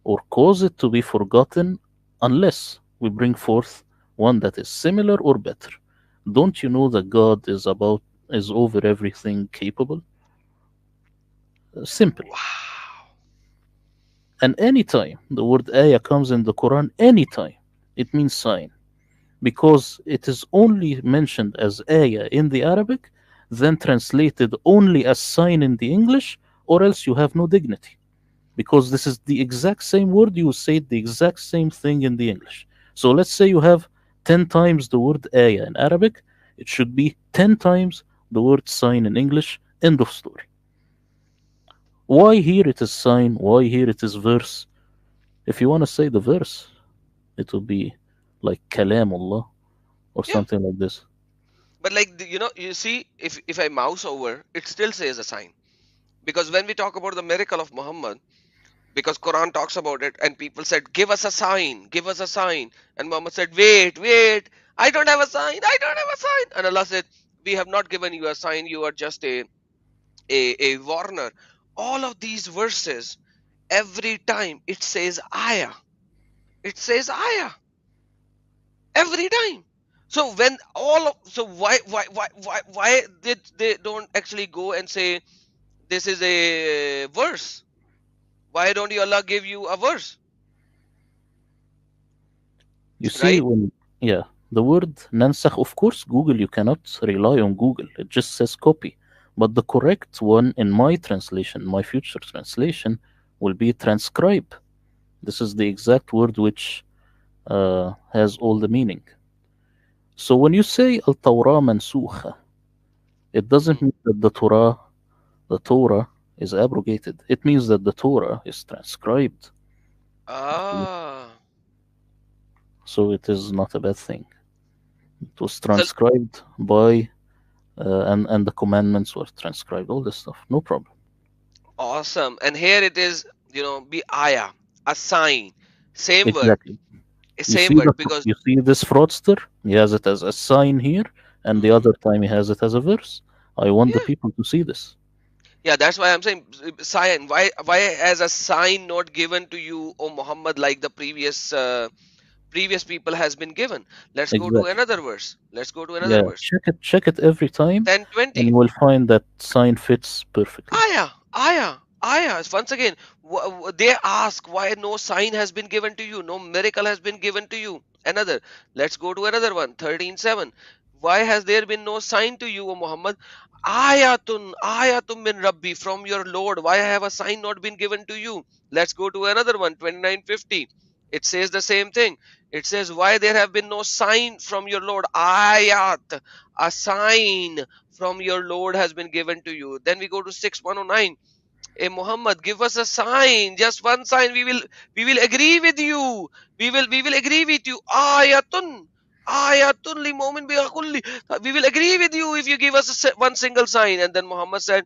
or cause it to be forgotten unless we bring forth one that is similar or better. Don't you know that God is over everything capable? Simple. Wow. And anytime the word ayah comes in the Quran, anytime it means sign. Because it is only mentioned as ayah in the Arabic, then translated only as sign in the English, or else you have no dignity. Because this is the exact same word, you say the exact same thing in the English. So let's say you have 10 times the word ayah in Arabic, it should be 10 times the word sign in English. End of story. Why here it is sign? Why here it is verse? If you want to say the verse, it will be like Kalamullah or Yeah. something like this. But like you see, if I mouse over, it still says a sign. Because when we talk about the miracle of Muhammad, because Quran talks about it, and people said, "Give us a sign, give us a sign," and Muhammad said, "Wait, wait, I don't have a sign, I don't have a sign," and Allah said, "We have not given you a sign. You are just a warner." All of these verses, every time it says ayah, it says ayah every time. So when so why did they don't actually go and say this is a verse? Why don't you Allah give you a verse, You see, right? when, yeah, the word nansakh, of course, Google, you cannot rely on Google. It just says copy. But the correct one in my translation, my future translation, will be transcribe. This is the exact word which has all the meaning. So when you say al Torah mansukha, it doesn't Mhm. mean that the Torah is abrogated. It means that the Torah is transcribed. Ah, So it is not a bad thing. It was so transcribed by and the commandments were transcribed. All this stuff, no problem. awesome. And here it is, be ayah, a sign, Exactly. same word, because You see this fraudster. He has it as a sign here, and the Mhm. other time he has it as a verse. I want the Yeah, people to see this. yeah. That's why I'm saying sign. Why as a sign not given to you, O Muhammad, like the previous people has been given. Let's go to Exactly. another verse. Let's go to another Yeah. verse. Check it every time, and 10:20. you will find that sign fits perfectly. Ayah, ayah. ayahs. Once again, they ask why no sign has been given to you, no miracle has been given to you. Another, let's go to another one, 13:7. Why has there been no sign to you, O Muhammad? Ayatun min Rabbi, from your Lord. Why have a sign not been given to you? Let's go to another one, 29:50. It says the same thing. It says, why there have been no sign from your Lord? Ayat, a sign from your Lord has been given to you. Then we go to 6:109. Hey Muhammad, give us a sign, just one sign. We will agree with you. We will agree with you. Ayatun li mu'min bi kulli. We will agree with you if you give us one single sign. And then Muhammad said,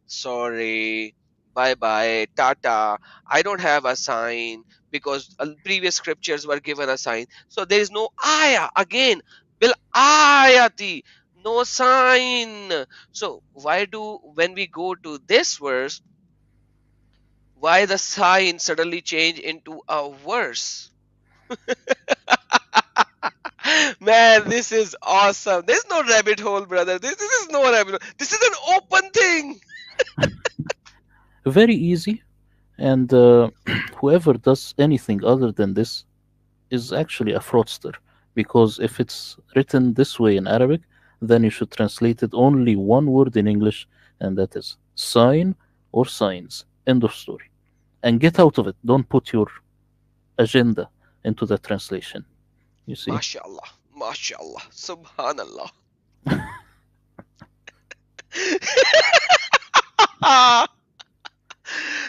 sorry, bye bye, tata. I don't have a sign because previous scriptures were given a sign. So there is no ayah again. Bil ayati, no sign. So why do, when we go to this verse, why the sign suddenly change into a verse? Man, this is awesome. There's no rabbit hole, brother. This is no rabbit hole. This is an open thing. Very easy, and whoever does anything other than this is actually a fraudster. Because if it's written this way in Arabic, then you should translate it only one word in English, and that is sign or signs. End of story. And get out of it. Don't put your agenda into the translation. You see? MashaAllah. MashaAllah. Subhanallah.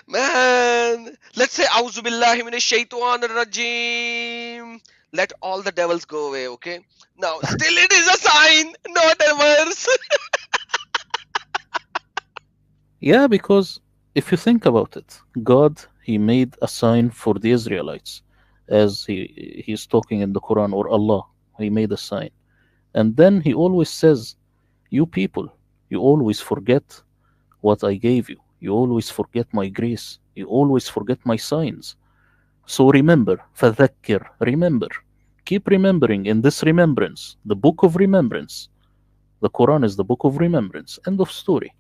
Man, let's say Auzu billahi minash shaitanir rajim. Let all the devils go away, okay? Now, still it is a sign, not a verse. Yeah, because if you think about it, God, He made a sign for the Israelites, as He's talking in the Quran, or Allah, He made a sign. And then He always says, you people, you always forget what I gave you. You always forget my grace. You always forget my signs. So remember, فذكر, remember. Keep remembering in this remembrance, the book of remembrance. The Quran is the book of remembrance. End of story.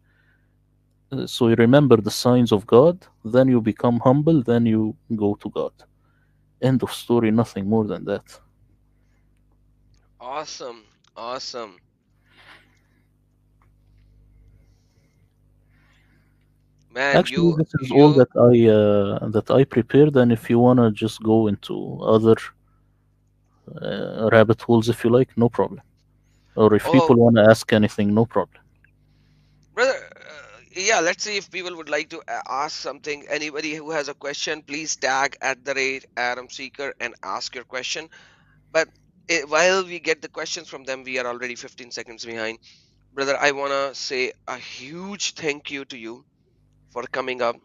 So you remember the signs of God, then you become humble, then you go to God. End of story, nothing more than that. Awesome. Awesome. Man, Actually, you this is all you that I prepared, and if you wanna just go into other rabbit holes, if you like, no problem. Or if oh people wanna ask anything, no problem. brother, yeah, let's see if people would like to ask something. Anybody who has a question, please tag at the rate Adam Seeker and ask your question. But while we get the questions from them, we are already 15 seconds behind. Brother, I want to say a huge thank you to you for coming up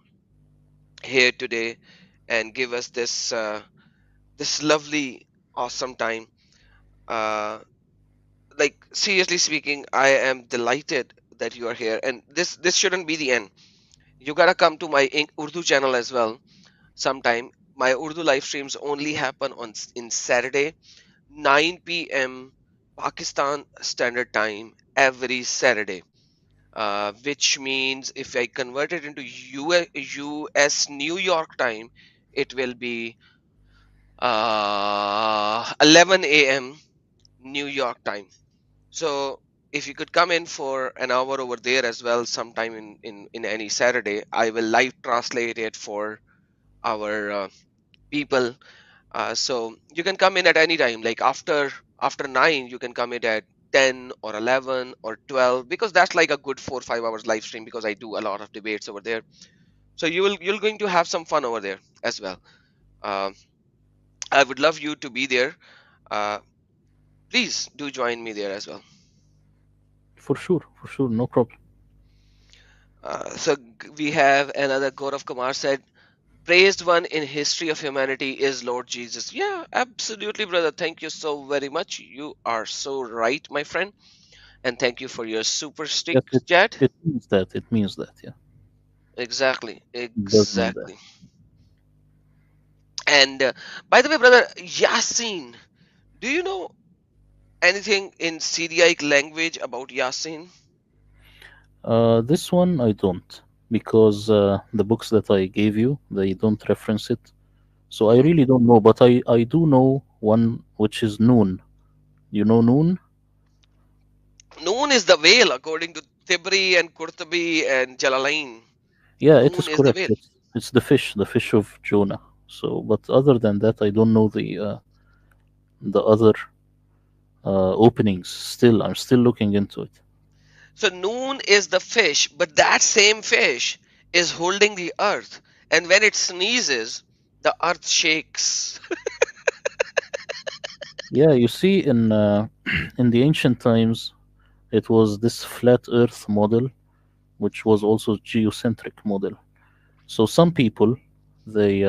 here today and give us this lovely, awesome time. Uh, like seriously speaking, I am delighted that you are here, and this shouldn't be the end. You gotta come to my Urdu channel as well sometime. My Urdu live streams only happen in Saturday, 9 p.m. Pakistan Standard Time every Saturday. Which means if I convert it into US New York time, it will be 11 a.m. New York time. So if you could come in for an hour over there as well, sometime in any Saturday, I will live translate it for our people. So you can come in at any time, like after 9, you can come in at 10 or 11 or 12, because that's like a good 4 or 5 hours live stream, because I do a lot of debates over there. So you're going to have some fun over there as well. Um, I would love you to be there. Uh, Please do join me there as well. For sure, no problem. We have another Gaurav Kumar said, praised one in history of humanity is Lord Jesus. Yeah, absolutely, brother. Thank you so very much. You are so right, my friend. And thank you for your super stick, Yes, it, chat. it means that. It means that, yeah. Exactly, It does mean that. exactly. And by the way, brother, Yasin, do you know anything in Syriac language about Yasin? This one I don't. because the books that I gave you, they don't reference it. So I Mhm. really don't know, but I do know one which is Noon. You know Noon? Noon is the whale, according to Tibri and Qurtubi and Jalalain. Yeah, it Noon is is the correct. whale. It's the fish of Jonah. So, but other than that, I don't know the other openings. Still, I'm still looking into it. So Noon is the fish, but that same fish is holding the earth. And when it sneezes, the earth shakes. Yeah, you see, in in the ancient times, it was this flat Earth model, which was also geocentric model. So some people, they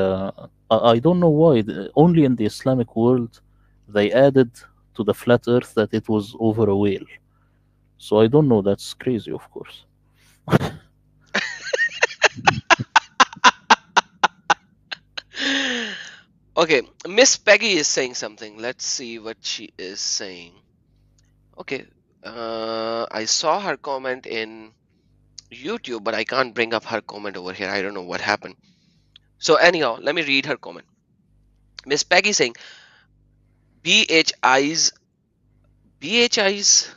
I don't know why, only in the Islamic world, they added to the flat Earth that it was over a whale. So I don't know. That's crazy, of course. Okay, Miss Peggy is saying something. Let's see what she is saying. Okay, I saw her comment in YouTube, but I can't bring up her comment over here. I don't know what happened. So anyhow, let me read her comment. Miss Peggy saying BHIs BHIs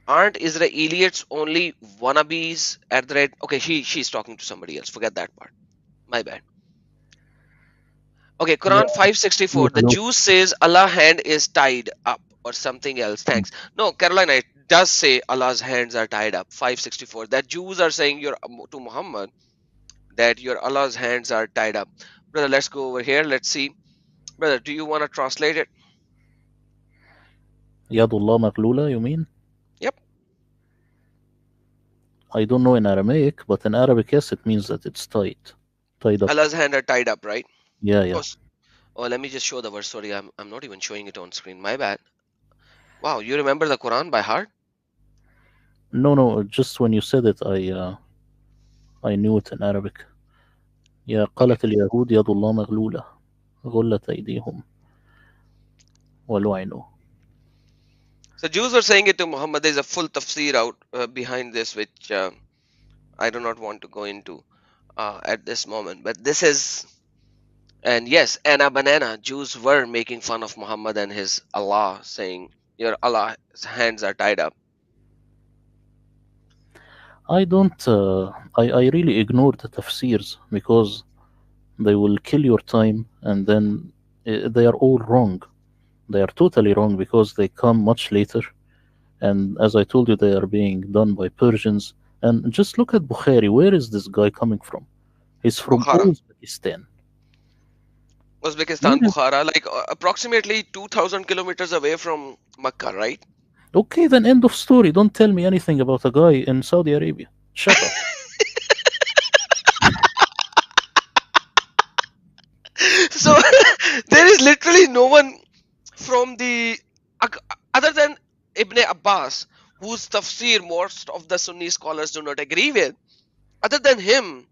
aren't Israelites only wannabes at the red. Okay, she's talking to somebody else. Forget that part. My bad. Okay, Yeah, Quran 564. you The hello. Jews says Allah hand is tied up or something else. Thanks. No, Carolina, it does say Allah's hands are tied up. 564. That Jews are saying you're to Muhammad that your Allah's hands are tied up. Brother, let's go over here. Let's see. Brother, do you want to translate it? Yadullah maglula, you mean? Yep. I don't know in Aramaic, but in Arabic, yes, it means that it's tied up. Allah's hand are tied up, right? Yeah, Oh, yeah. oh, let me just show the verse. Sorry, I'm not even showing it on screen. My bad. Wow, you remember the Quran by heart? No, no. Just when you said it, I knew it in Arabic. يا Okay. قالت اليهود يد الله مغلولة غلت أيديهم ولعنوا. So Jews were saying it to Muhammad. There's a full tafsir out behind this, which I do not want to go into at this moment. But this is, and yes, Anna Banana, Jews were making fun of Muhammad and his Allah, saying, your Allah's hands are tied up. I don't. I really ignore the tafsirs because they will kill your time, and then they are all wrong. They are totally wrong because they come much later, and as I told you, they are being done by Persians. And just look at Bukhari. Where is this guy coming from? He's from Bukhara, Uzbekistan. Where Uzbekistan, is, Bukhara, like approximately 2,000 kilometers away from Makkah, right? okay, then end of story. Don't tell me anything about a guy in Saudi Arabia. Shut up. So there is literally no one from the ac- other than Ibn Abbas, whose tafsir most of the Sunni scholars do not agree with. Other than him,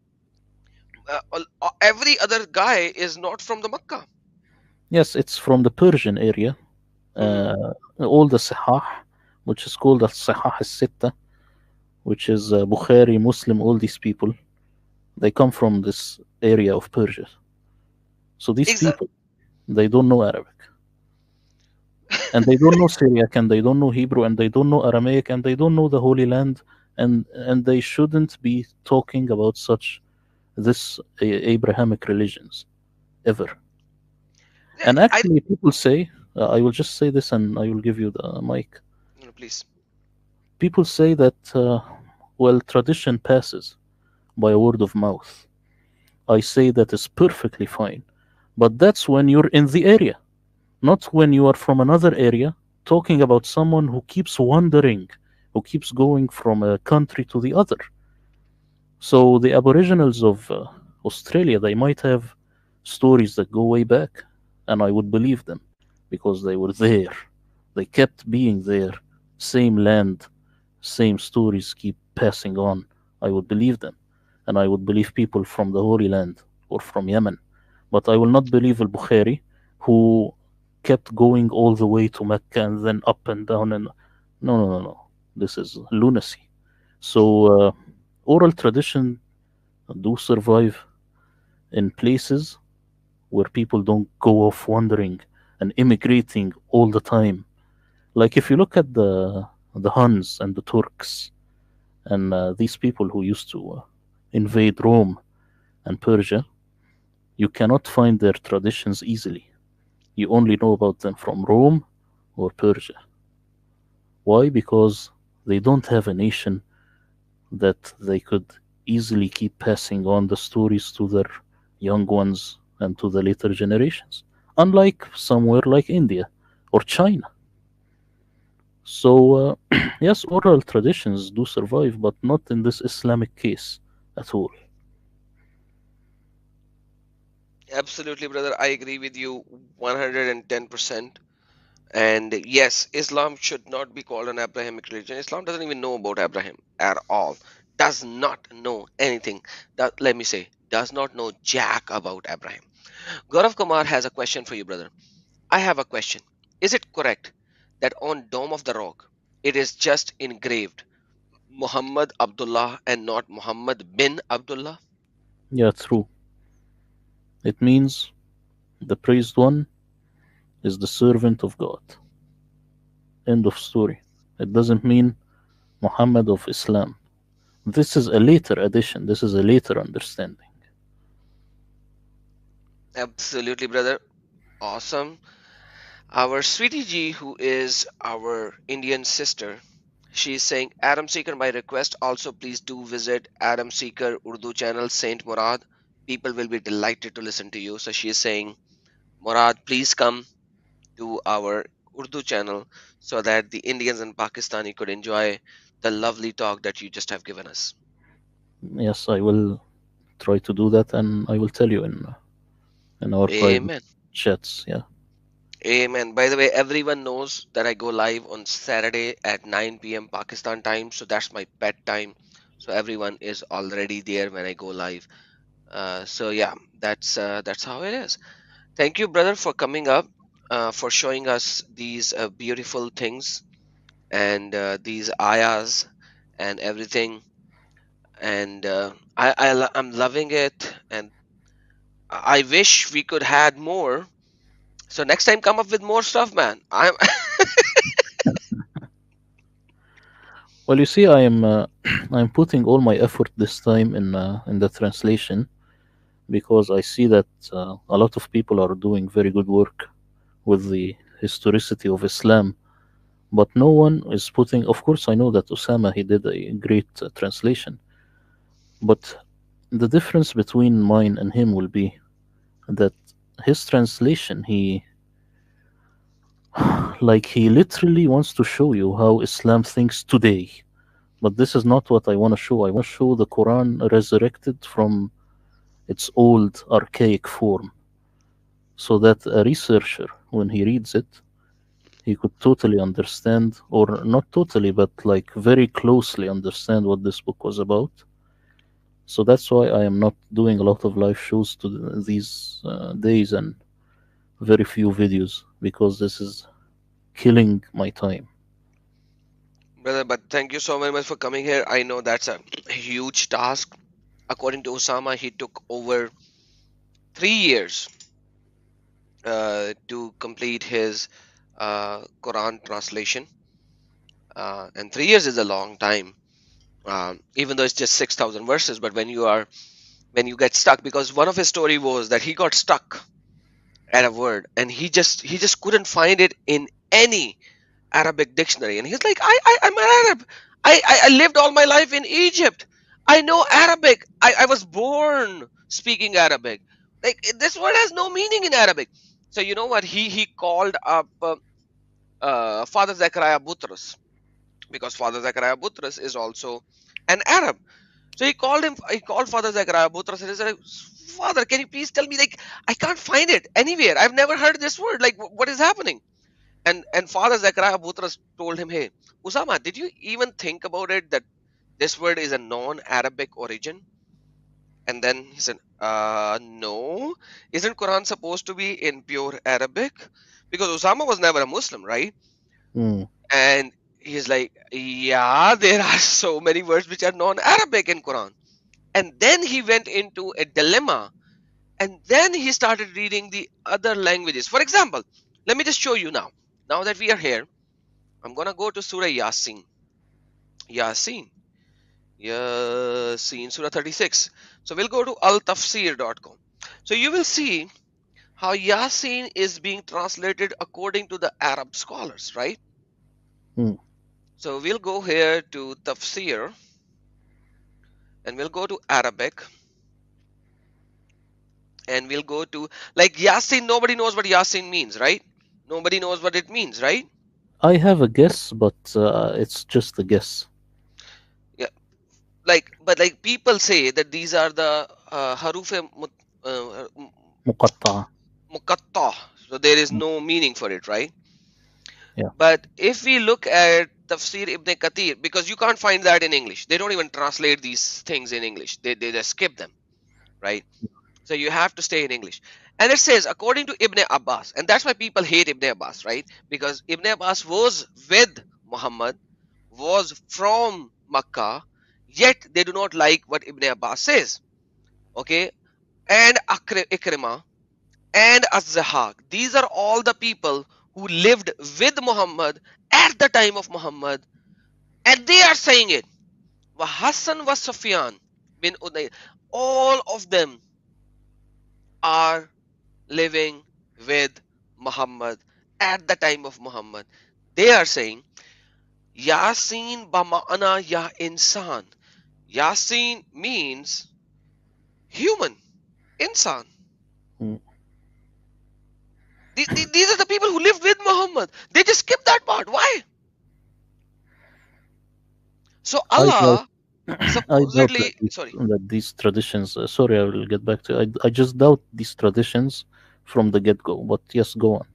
every other guy is not from the Makkah. Yes, it's from the Persian area. Hmm. All the Sahah, which is called the Sahah al-Sitta, which is Bukhari, Muslim, all these people, they come from this area of Persia. So these Exactly. people, they don't know Arabic, and they don't know Syriac, and they don't know Hebrew, and they don't know Aramaic, and they don't know the Holy Land, and they shouldn't be talking about such this Abrahamic religions ever. And I actually, people say, I will just say this, and I will give you the mic. no, please. People say that well, tradition passes by word of mouth. I say that is perfectly fine. But that's when you're in the area, not when you are from another area talking about someone who keeps wandering, who keeps going from a country to the other. So the Aboriginals of Australia, they might have stories that go way back, and I would believe them because they were there. They kept being there. Same land, same stories keep passing on. I would believe them. And I would believe people from the Holy Land or from Yemen. But I will not believe Al Bukhari, who kept going all the way to Mecca and then up and down. And no. This is lunacy. So, oral tradition do survive in places where people don't go off wandering and immigrating all the time. Like if you look at the Huns and the Turks and these people who used to invade Rome and Persia, you cannot find their traditions easily. You only know about them from Rome or Persia. Why? Because they don't have a nation that they could easily keep passing on the stories to their young ones and to the later generations, unlike somewhere like India or China. So, yes, oral traditions do survive, but not in this Islamic case at all. Absolutely, brother. I agree with you 110%. And yes, Islam should not be called an Abrahamic religion. Islam doesn't even know about Abraham at all. Does not know anything. That, let me say, does not know jack about Abraham. Gaurav Kumar has a question for you, brother. I have a question. Is it correct that on Dome of the Rock, it is just engraved Muhammad Abdullah and not Muhammad bin Abdullah? Yeah, true. It means the praised one is the servant of God. End of story. It doesn't mean Muhammad of Islam. This is a later addition, this is a later understanding. Absolutely, brother. Awesome. Our sweetie G, who is our Indian sister, she's saying, Adam Seeker, my request. Also, please do visit Adam Seeker Urdu channel, Saint Murad. People will be delighted to listen to you. So she is saying, Murad, please come to our Urdu channel so that the Indians and Pakistani could enjoy the lovely talk that you just have given us. Yes, I will try to do that and I will tell you in our private Amen. chats. Yeah. Amen. By the way, everyone knows that I go live on Saturday at 9 p.m. Pakistan time, so that's my bedtime. So everyone is already there when I go live. So yeah, that's how it is. Thank you, brother, for coming up, for showing us these beautiful things and these ayahs and everything. And I'm loving it, and I wish we could had more. So next time, come up with more stuff, man. I'm Well, you see, I am I'm putting all my effort this time in the translation because I see that a lot of people are doing very good work with the historicity of Islam, but no one is putting. Of course, I know that Osama he did a great translation, but the difference between mine and him will be that his translation he literally wants to show you how Islam thinks today. But this is not what I want to show. I want to show the Quran resurrected from its old archaic form so that a researcher, when he reads it, he could totally understand, or not totally, but like very closely understand what this book was about. So that's why I am not doing a lot of live shows to these days and very few videos because this is killing my time. Brother, but thank you so very much for coming here. I know that's a huge task. According to Osama, he took over 3 years to complete his Quran translation, and 3 years is a long time. Even though it's just 6,000 verses, but when you get stuck, because one of his story was that he got stuck at a word, and he just couldn't find it in any Arabic dictionary. And he's like, I'm an Arab. I lived all my life in Egypt. I know Arabic. I was born speaking Arabic. Like this word has no meaning in Arabic. So you know what? He called up Father Zechariah Butros, because Father Zechariah Butros is also an Arab. So he called him. He called Father Zechariah Butros and he said, Father, can you please tell me? Like I can't find it anywhere. I've never heard this word. Like what is happening? And Father Zechariah Butras told him, hey, Usama, did you even think about it that this word is a non-Arabic origin? And then he said, no. Isn't Quran supposed to be in pure Arabic? Because Usama was never a Muslim, right? Mm. And he's like, yeah, there are so many words which are non-Arabic in Quran. And then he went into a dilemma, and then he started reading the other languages. For example, let me just show you now. Now that we are here, I'm gonna go to Surah Yasin. Yasin. Yasin, Surah 36. So we'll go to altafsir.com. So you will see how Yasin is being translated according to the Arab scholars, right? Hmm. So we'll go here to tafsir and we'll go to Arabic and we'll go to, like, Yasin. Nobody knows what Yasin means, right? Nobody knows what it means, right? I have a guess, but it's just a guess. Yeah, like, but like people say that these are the haruf uh, مقطعة. muqatta, so there is no meaning for it, right? Yeah. But if we look at Tafsir Ibn Kathir, because you can't find that in English, they don't even translate these things in English. They just skip them, right? So you have to stay in English. And it says, according to Ibn Abbas, and that's why people hate Ibn Abbas, right? Because Ibn Abbas was with Muhammad, was from Makkah, yet they do not like what Ibn Abbas says. Okay? And Ikrimah and Az-Zahaq. These are all the people who lived with Muhammad at the time of Muhammad, and they are saying it. Hassan was Sufyan bin Uday. All of them are living with Muhammad at the time of Muhammad. They are saying, Yasin bama'ana ya insan. Yasin means human, insan. Hmm. These are the people who lived with Muhammad. They just skip that part. Why? So I doubt. Allah I doubt supposedly, sorry, that these traditions. Sorry, I will get back to. I just doubt these traditions from the get go. But yes, go on.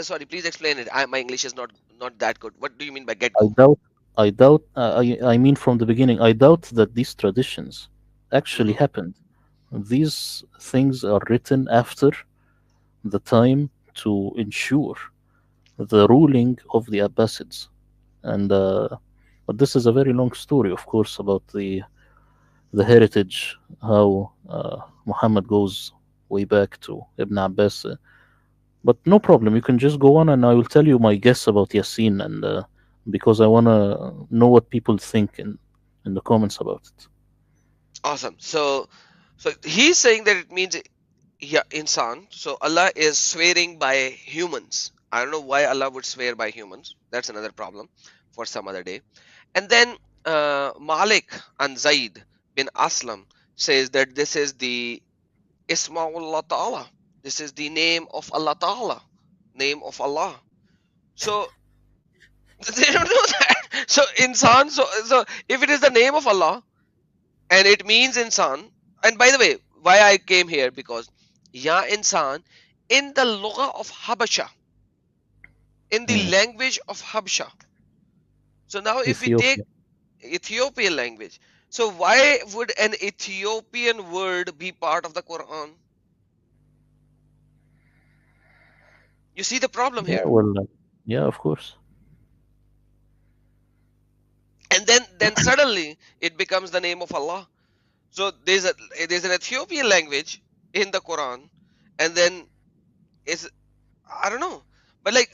sorry, please explain it. My English is not that good. What do you mean by get I go? doubt. I doubt. I mean, from the beginning, I doubt that these traditions actually Hmm. happened. These things are written after the time to ensure the ruling of the Abbasids, and but this is a very long story, of course, about the heritage, how Muhammad goes way back to Ibn Abbas. But no problem, you can just go on, and I will tell you my guess about Yasin, and because I want to know what people think in the comments about it. Awesome. So he's saying that it means, yeah, insan. So Allah is swearing by humans. I don't know why Allah would swear by humans. That's another problem for some other day. And then Malik and Zaid bin Aslam says that this is the Ismaullah Ta'ala. This is the name of Allah Ta'ala. Name of Allah. So they don't know that. So insan. So if it is the name of Allah and it means insan. And by the way, why I came here, because Ya insan in the lugha of Habasha, in the Hmm. language of Habasha. So now if we take Ethiopia. Ethiopian language, so why would an Ethiopian word be part of the Quran? You see the problem Yeah, here. well, yeah, of course. And then suddenly it becomes the name of Allah. So there's an Ethiopian language in the Quran, and then is, I don't know, but like,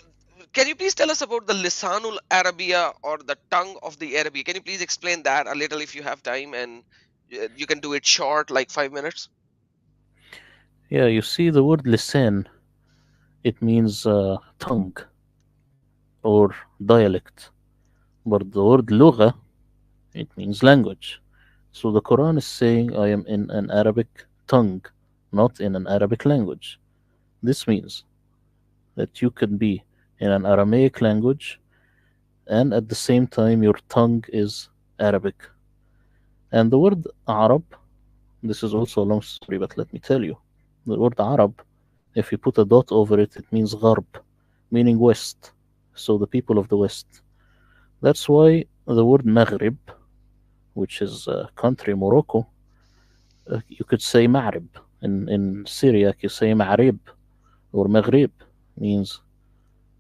can you please tell us about the Lisanul Arabia, or the tongue of the Arabic? Can you please explain that a little if you have time, and you can do it short, like 5 minutes? Yeah, you see the word lisan, it means tongue or dialect. But the word lugha, it means language. So the Quran is saying, I am in an Arabic tongue, not in an Arabic language. This means that you can be in an Aramaic language and at the same time your tongue is Arabic. And the word Arab, this is also a long story, but let me tell you. The word Arab, if you put a dot over it, it means Gharb, meaning West. So the people of the West. That's why the word Maghrib, which is country Morocco, you could say Ma'rib. In Syriac, you say Ma'rib or Maghrib, means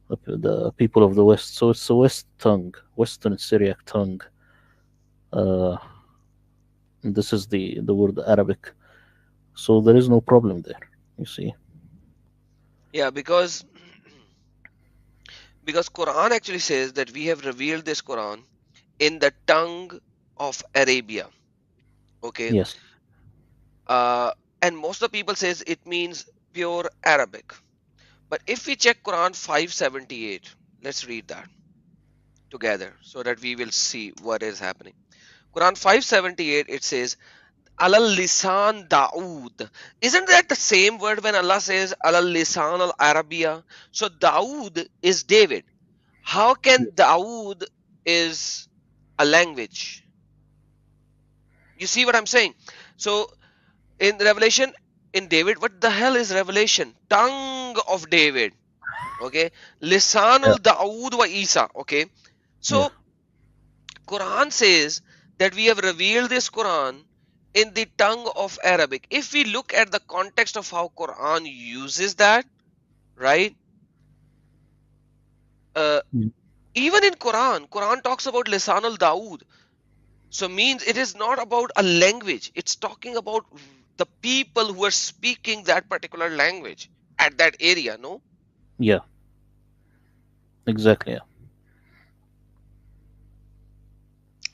the people of the West. So it's a West tongue, Western Syriac tongue. Uh, This is the word Arabic, so there is no problem there. You see? Yeah, because Quran actually says that we have revealed this Quran in the tongue of Arabia. Okay, Yes. uh, and most of the people says it means pure Arabic. But if we check Quran 578, let's read that together so that we will see what is happening. Quran 578, it says alal lisan Dawood. Isn't that the same word when Allah says alal lisan al Arabia? So Dawood is David. How can Dawood is a language? You see what I'm saying? So in Revelation, in David, what the hell is Revelation? Tongue of David. Okay, Yeah. lisanul Dawood wa Isa. Okay, Yeah. so Quran says that we have revealed this Quran in the tongue of Arabic. If we look at the context of how Quran uses that, right? Uh, Mm. Even in Quran talks about lisanul Dawood. So means it is not about a language. It's talking about the people who are speaking that particular language at that area. No, Yeah. Exactly. Yeah.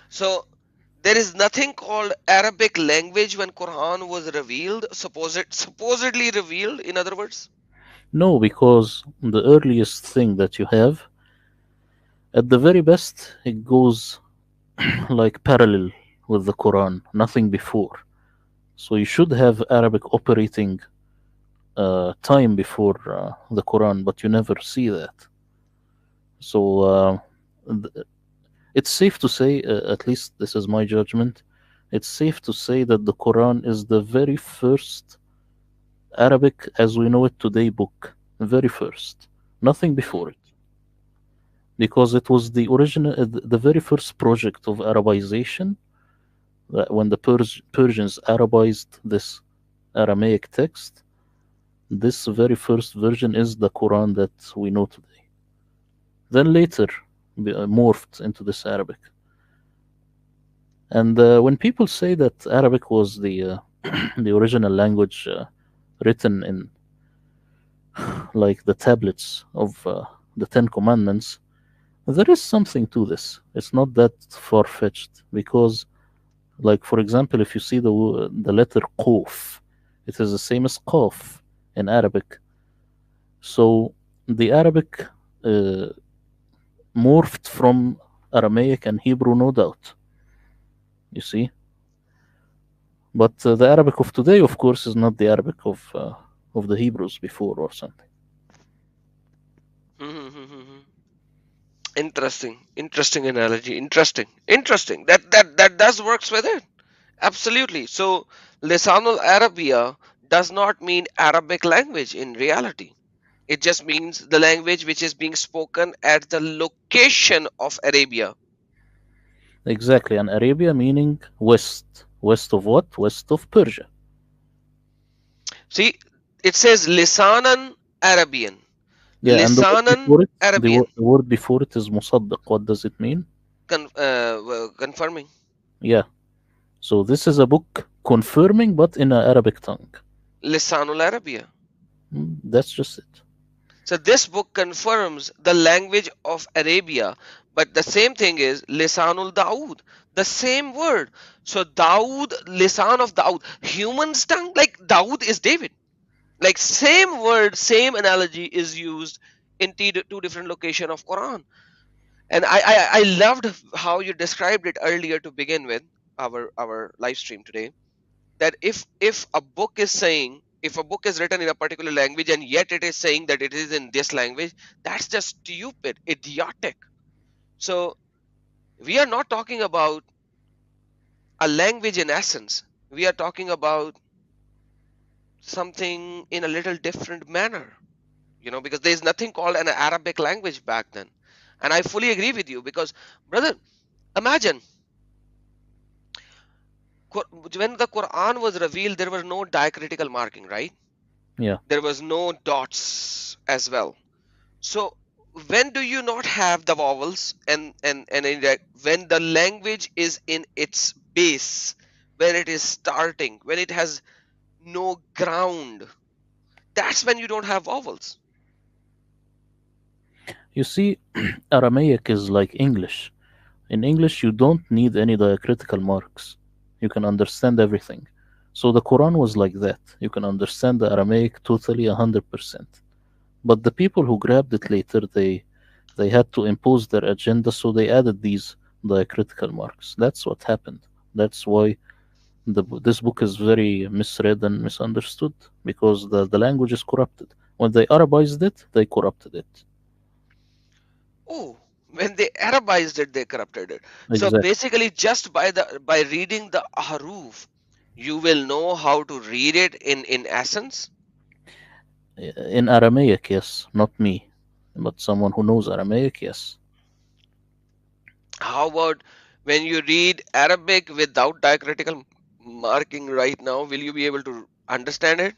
so there is nothing called Arabic language when Quran was revealed, supposedly revealed. In other words. No, because the earliest thing that you have, at the very best, it goes like parallel with the Quran, nothing before. So you should have Arabic operating time before the Quran, but you never see that. So th- it's safe to say, at least this is my judgment, it's safe to say that the Quran is the very first Arabic as we know it today book, very first, nothing Mm, before it, because it was the original, the very first project of Arabization. That when the Persians Arabized this Aramaic text, this very first version is the Quran that we know today. Then later morphed into this Arabic. And when people say that Arabic was the original language written in like the tablets of the Ten Commandments, there is something to this. It's not that far fetched because, like for example, if you see the letter Qaf, it is the same as Qaf in Arabic. So the Arabic uh, morphed from Aramaic and Hebrew, no doubt. You see, but the Arabic of today, of course, is not the Arabic of the Hebrews before or something. interesting analogy. Interesting. That does works with it. Absolutely. So Lisanul Arabia does not mean Arabic language in reality. It just means the language which is being spoken at the location of Arabia. Exactly, and Arabia meaning west. West of what? West of Persia. See, it says Lisanan Arabian. Yeah, and the word Lisanan before it, Arabian. the word before it is musaddiq. What does it mean? Confirming. Yeah, so this is a book confirming, but in an Arabic tongue. Lisanul Arabia. That's just it. So this book confirms the language of Arabia, but the same thing is Lisanul Dawood, the same word. So Dawood, Lisan of Dawood, human's tongue, like Dawood is David. Like same word, same analogy is used in two different location of Quran. And I loved how you described it earlier to begin with our live stream today. That if a book is saying, if a book is written in a particular language and yet it is saying that it is in this language, that's just stupid, idiotic. So we are not talking about a language in essence. We are talking about something in a little different manner, because there is nothing called an Arabic language back then. And I fully agree with you because, brother, imagine when the Quran was revealed, there was no diacritical marking, right? Yeah, There was no dots as well. So when do you not have the vowels and when the language is in its base, when it is starting, when it has no ground, that's when you don't have vowels. You see, Aramaic is like English. In English, you don't need any diacritical marks. You can understand everything. So the Quran was like that. You can understand the Aramaic totally 100%. But the people who grabbed it later, they had to impose their agenda, so they added these diacritical marks. That's what happened. That's why this book is very misread and misunderstood, because the language is corrupted. When they Arabized it, they corrupted it. Oh, when they Arabized it, they corrupted it. So Exactly. basically, just by reading the ahruf, you will know how to read it in essence. In Aramaic, yes, not me, but someone who knows Aramaic, yes. How about when you read Arabic without diacritical marking right now? Will you be able to understand it?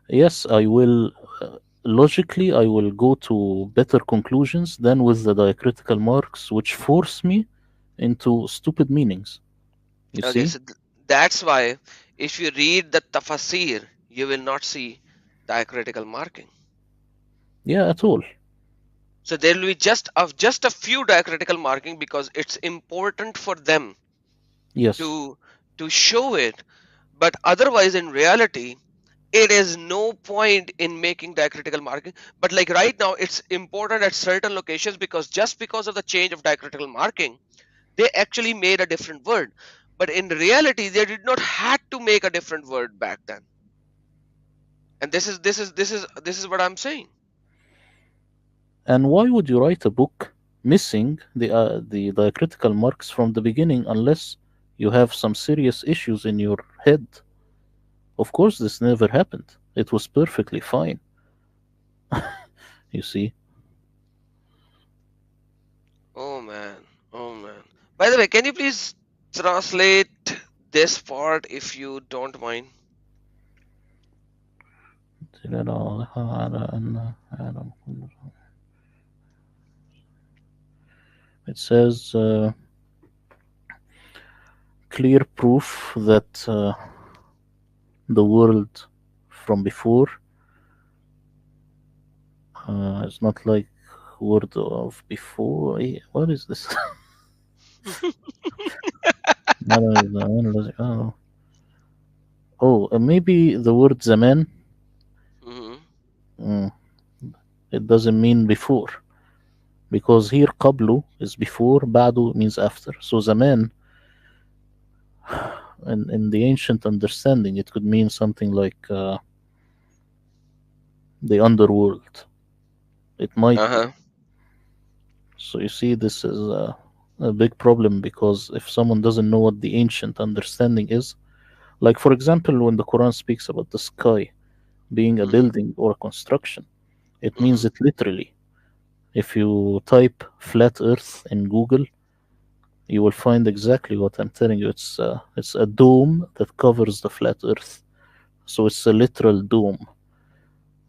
Yes, I will. Logically, I will go to better conclusions than with the diacritical marks, which force me into stupid meanings. You Okay, see? so that's why if you read the tafasir, you will not see diacritical marking. Yeah, at all. So there will be just a few diacritical marking because it's important for them Yes. to to show it. But otherwise, in reality, it is no point in making diacritical marking. But like right now, it's important at certain locations because just because of the change of diacritical marking, they actually made a different word. But in reality, they did not had to make a different word back then. And this is what I'm saying. And why would you write a book missing the diacritical marks from the beginning unless you have some serious issues in your head? Of course, this never happened. It was perfectly fine. You see? Oh man, oh man. By the way, can you please translate this part if you don't mind? It says clear proof that the world from before is not like word of before. What is this? Oh, maybe the word zaman. Hmm. Mm, it doesn't mean before, because here qablu is before, ba'du means after. So zaman, in the ancient understanding, it could mean something like the underworld. It might be. Uh-huh. So you see, this is a big problem, because if someone doesn't know what the ancient understanding is, like for example, when the Quran speaks about the sky being a Hmm. building or a construction, it means Hmm. it literally. If you type flat Earth in Google, you will find exactly what I'm telling you. It's a dome that covers the flat Earth, so it's a literal dome.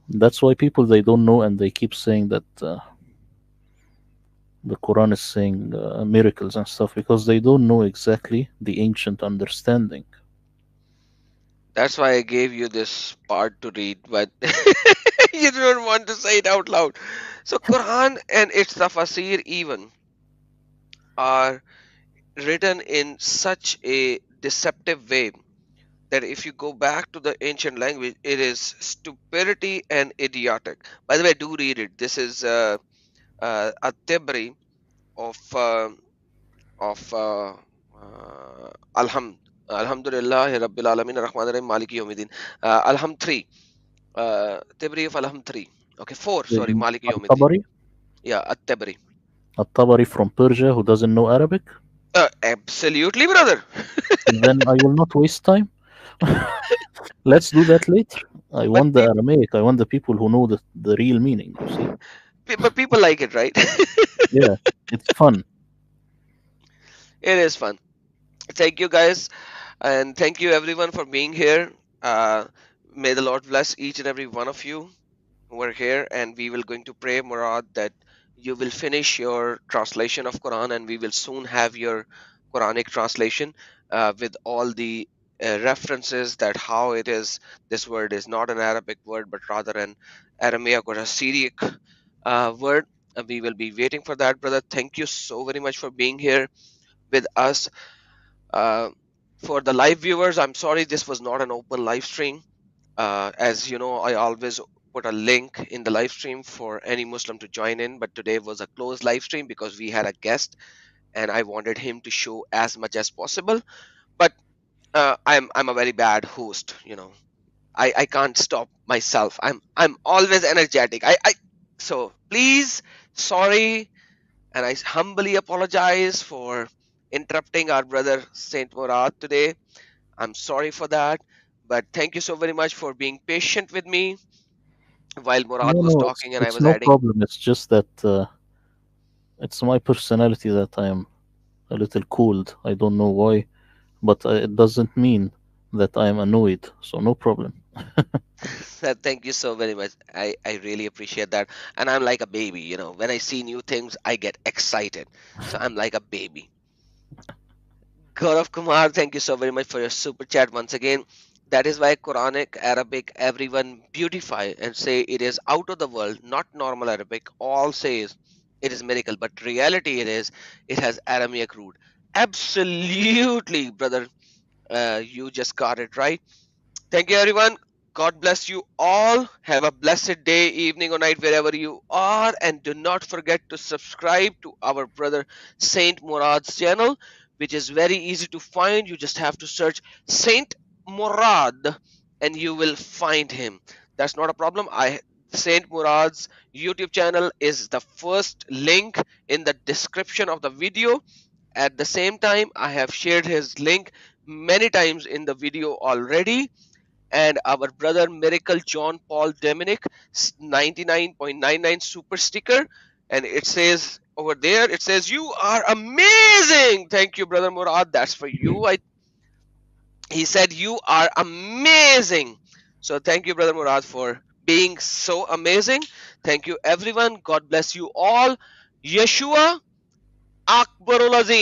That's why people, they don't know, and they keep saying that the Quran is saying miracles and stuff, because they don't know exactly the ancient understanding. That's why I gave you this part to read, but you don't want to say it out loud. So Quran and its tafsir even are written in such a deceptive way that if you go back to the ancient language, it is stupidity and idiotic. By the way, do read it. This is a tibri of alham alhamdulillah rabbil alamin rahman rahim maliki yawmiddin, alham 3, tibri of alham 3, okay, 4, sorry, maliki yawmiddin. Al-Tabari, Yeah, at-tabri. Al-Tabari from Persia, who doesn't know Arabic, Absolutely, brother. then I will not waste time. Let's do that later. I but want the people Aramaic. I want the people who know the real meaning, you see? but people like it, right? Yeah, it's fun. It is fun. Thank you guys, and thank you everyone for being here. uh, may the Lord bless each and every one of you who are here, and we will going to pray, Murad, that you will finish your translation of Quran and we will soon have your Quranic translation. with all the references that how it is this word is not an Arabic word but rather an Aramaic or a Syriac word. We will be waiting for that, brother. Thank you so very much for being here with us. Uh, for the live viewers, I'm sorry this was not an open live stream. As you know, I always put a link in the live stream for any Muslim to join in, but today was a closed live stream because we had a guest and I wanted him to show as much as possible. But I'm a very bad host, you know. I can't stop myself. I'm always energetic. I so please, sorry, and I humbly apologize for interrupting our brother Saint Murad today. I'm sorry for that, but thank you so very much for being patient with me while Murad No, was no, talking and I it's was no adding. problem. It's just that it's my personality that I am a little cold. I don't know why, but it doesn't mean that I am annoyed. So no problem. Thank you so very much. I really appreciate that. And I'm like a baby, you know. When I see new things, I get excited. So I'm like a baby. Gaurav Kumar, thank you so very much for your super chat once again. That is why Quranic Arabic everyone beautify and say it is out of the world, not normal Arabic. All says it is miracle, but reality it has Aramaic root. Absolutely, brother. You just got it right. Thank you, everyone. God bless you all. Have a blessed day, evening, or night, wherever you are. And do not forget to subscribe to our brother Saint Murad's channel, which is very easy to find. You just have to search Saint Murad and you will find him. That's not a problem. Saint Murad's YouTube channel is the first link in the description of the video. At the same time, I have shared his link many times in the video already, and our brother Miracle John Paul Dominic 99.99 super sticker, and it says over there, it says you are amazing. Thank you, brother Murad, that's for you. He said you are amazing. So thank you, brother Murad, for being so amazing. Thank you, everyone. God bless you all. Yeshua Akbarul Azim.